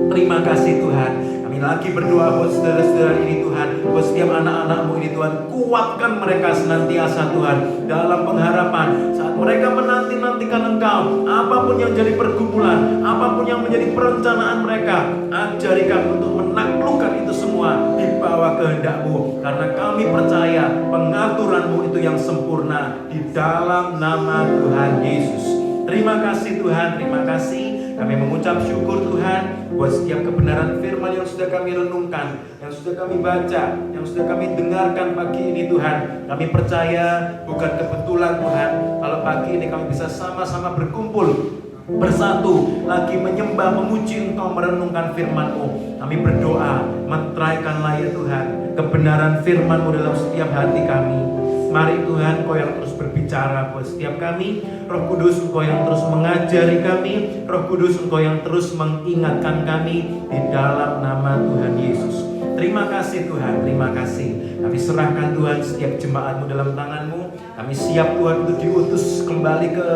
Terima kasih Tuhan. Kami lagi berdoa buat saudara-saudara ini Tuhan, buat setiap anak-anak-Mu ini Tuhan. Kuatkan mereka senantiasa Tuhan dalam pengharapan saat mereka menanti-nantikan Engkau. Apapun yang jadi pergumulan, apapun yang menjadi perencanaan mereka, ajari kami untuk menaklukkan itu semua di bawah kehendak-Mu. Karena kami percaya pengaturan-Mu itu yang sempurna di dalam nama Tuhan Yesus. Terima kasih Tuhan, terima kasih. Kami mengucap syukur Tuhan buat setiap kebenaran firman yang sudah kami renungkan, yang sudah kami baca, yang sudah kami dengarkan pagi ini Tuhan. Kami percaya bukan kebetulan Tuhan kalau pagi ini kami bisa sama-sama berkumpul bersatu lagi menyembah, memuji Engkau, merenungkan firman-Mu. Kami berdoa, meteraikanlah ya Tuhan kebenaran firman-Mu dalam setiap hati kami. Mari Tuhan, Engkau yang terus berbicara buat setiap kami. Roh Kudus, Engkau yang terus mengajari kami. Roh Kudus, Engkau yang terus mengingatkan kami di dalam nama Tuhan Yesus. Terima kasih Tuhan, terima kasih. Kami serahkan Tuhan setiap jemaat-Mu dalam tangan-Mu. Kami siap Tuhan untuk diutus kembali ke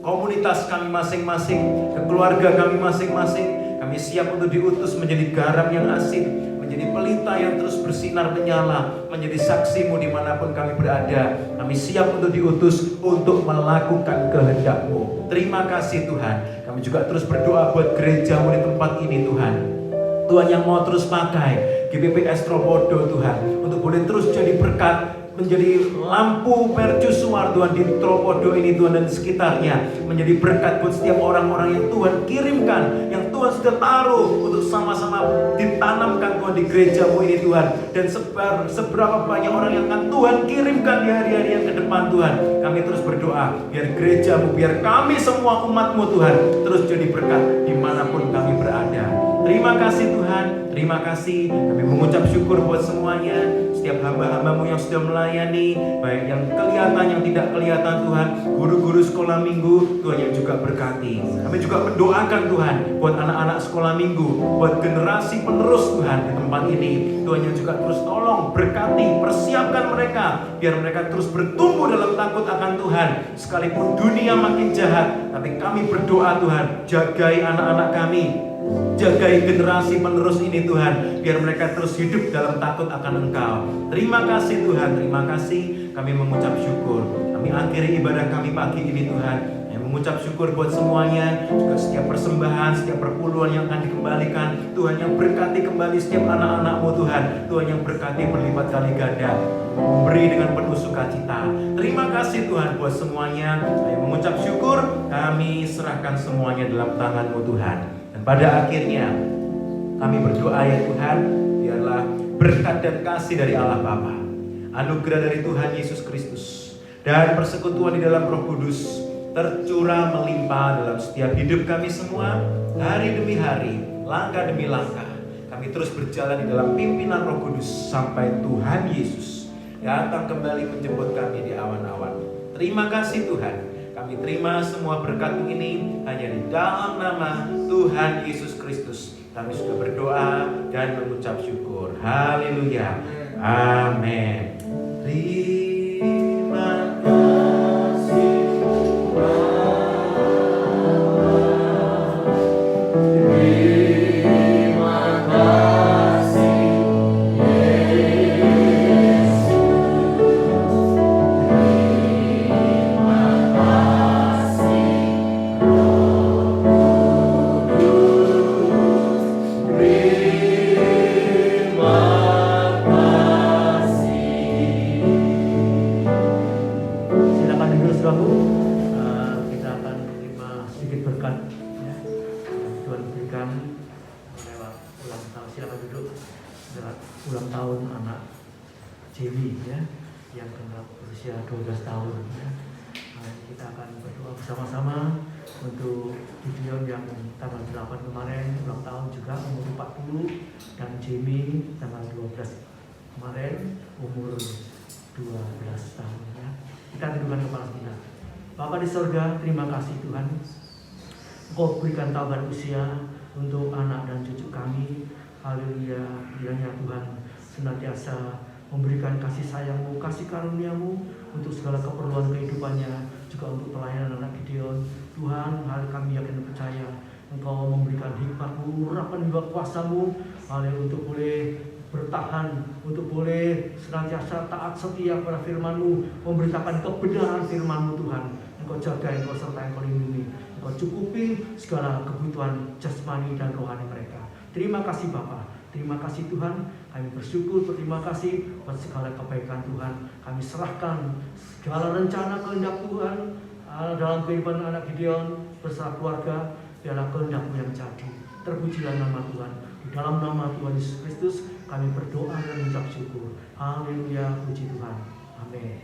komunitas kami masing-masing, ke keluarga kami masing-masing. Kami siap untuk diutus menjadi garam yang asin, menjadi pelita yang terus bersinar menyala, menjadi saksi-Mu dimanapun kami berada. Kami siap untuk diutus untuk melakukan kehendak-Mu. Terima kasih Tuhan. Kami juga terus berdoa buat gereja-Mu di tempat ini Tuhan. Tuhan yang mau terus pakai GPPS Tropodo Tuhan, untuk boleh terus jadi berkat, menjadi lampu mercusuar Tuhan di Tropodo ini Tuhan dan sekitarnya, menjadi berkat buat setiap orang-orang yang Tuhan kirimkan, yang Tuhan sudah taruh untuk sama-sama ditanamkan Tuhan di gereja-Mu ini Tuhan. Dan seberapa banyak orang yang akan Tuhan kirimkan di hari-hari yang ke depan Tuhan. Kami terus berdoa biar gereja-Mu, biar kami semua umat-Mu Tuhan terus jadi berkat dimanapun kami berada. Terima kasih Tuhan, terima kasih. Kami mengucap syukur buat semuanya. Setiap hamba-hambamu yang sudah melayani, baik yang kelihatan, yang tidak kelihatan Tuhan, guru-guru sekolah minggu, Tuhan yang juga berkati. Kami juga mendoakan Tuhan buat anak-anak sekolah minggu, buat generasi penerus Tuhan di tempat ini. Tuhan yang juga terus tolong berkati, persiapkan mereka, biar mereka terus bertumbuh dalam takut akan Tuhan. Sekalipun dunia makin jahat, tapi kami berdoa Tuhan, jagai anak-anak kami, jagai generasi penerus ini Tuhan, biar mereka terus hidup dalam takut akan Engkau. Terima kasih Tuhan, terima kasih. Kami mengucap syukur. Kami akhiri ibadah kami pagi ini Tuhan. Kami mengucap syukur buat semuanya, juga setiap persembahan, setiap perpuluhan yang akan dikembalikan. Tuhan yang berkati kembali setiap anak-anak-Mu Tuhan. Tuhan yang berkati berlipat kali ganda, memberi dengan penuh sukacita. Terima kasih Tuhan buat semuanya. Kami mengucap syukur. Kami serahkan semuanya dalam tangan-Mu Tuhan. Dan pada akhirnya kami berdoa ya Tuhan, biarlah berkat dan kasih dari Allah Bapa, anugerah dari Tuhan Yesus Kristus, dan persekutuan di dalam Roh Kudus tercurah melimpah dalam setiap hidup kami semua, hari demi hari, langkah demi langkah. Kami terus berjalan di dalam pimpinan Roh Kudus sampai Tuhan Yesus datang kembali menjemput kami di awan-awan. Terima kasih Tuhan. Kami terima semua berkat-Mu ini hanya di dalam nama Tuhan Yesus Kristus. Kami sudah berdoa dan mengucap syukur. Haleluya. Amin. Terima kasih terima kasih Yesus. Terima kasih Roh Kudus. Terima kasih. Silakan duduk saudaraku. Kita akan menerima sedikit berkat ya, yang Tuhan berikan lewat ulang tahun. Silakan duduk. Lewat ulang tahun anak Jamie ya, yang genap berusia 12 tahun ya. Kita akan berdoa bersama-sama untuk Gideon yang tanggal 8 kemarin ulang tahun juga umur 40, dan Jamie tanggal 12 kemarin umur 12 tahun ya. Kita tundukkan kepala kita. Bapa di sorga, terima kasih Tuhan. Engkau berikan tambahan usia untuk anak dan cucu kami. Haleluya. Kiranya Tuhan senantiasa memberikan kasih sayang-Mu, kasih karunia-Mu untuk segala keperluan kehidupannya, juga untuk pelayanan anak Gideon. Tuhan, hari kami yakin dan percaya Engkau memberikan hikmat-Mu, urapan juga kuasa-Mu, untuk boleh bertahan, untuk boleh senantiasa taat setia pada firman-Mu, memberitakan kebenaran firman-Mu Tuhan. Engkau jaga, Engkau sertai, Engkau lindungi, Engkau cukupi segala kebutuhan jasmani dan rohani mereka. Terima kasih Bapa, terima kasih Tuhan. Kami bersyukur, berterima kasih buat segala kebaikan Tuhan. Kami serahkan segala rencana kehendak Tuhan dalam kehidupan anak Gideon beserta keluarga. Biarlah kehendak-Mu yang jadi. Terpujilah nama Tuhan. Di dalam nama Tuhan Yesus Kristus kami berdoa dan mengucap syukur. Haleluya, puji Tuhan. Amin.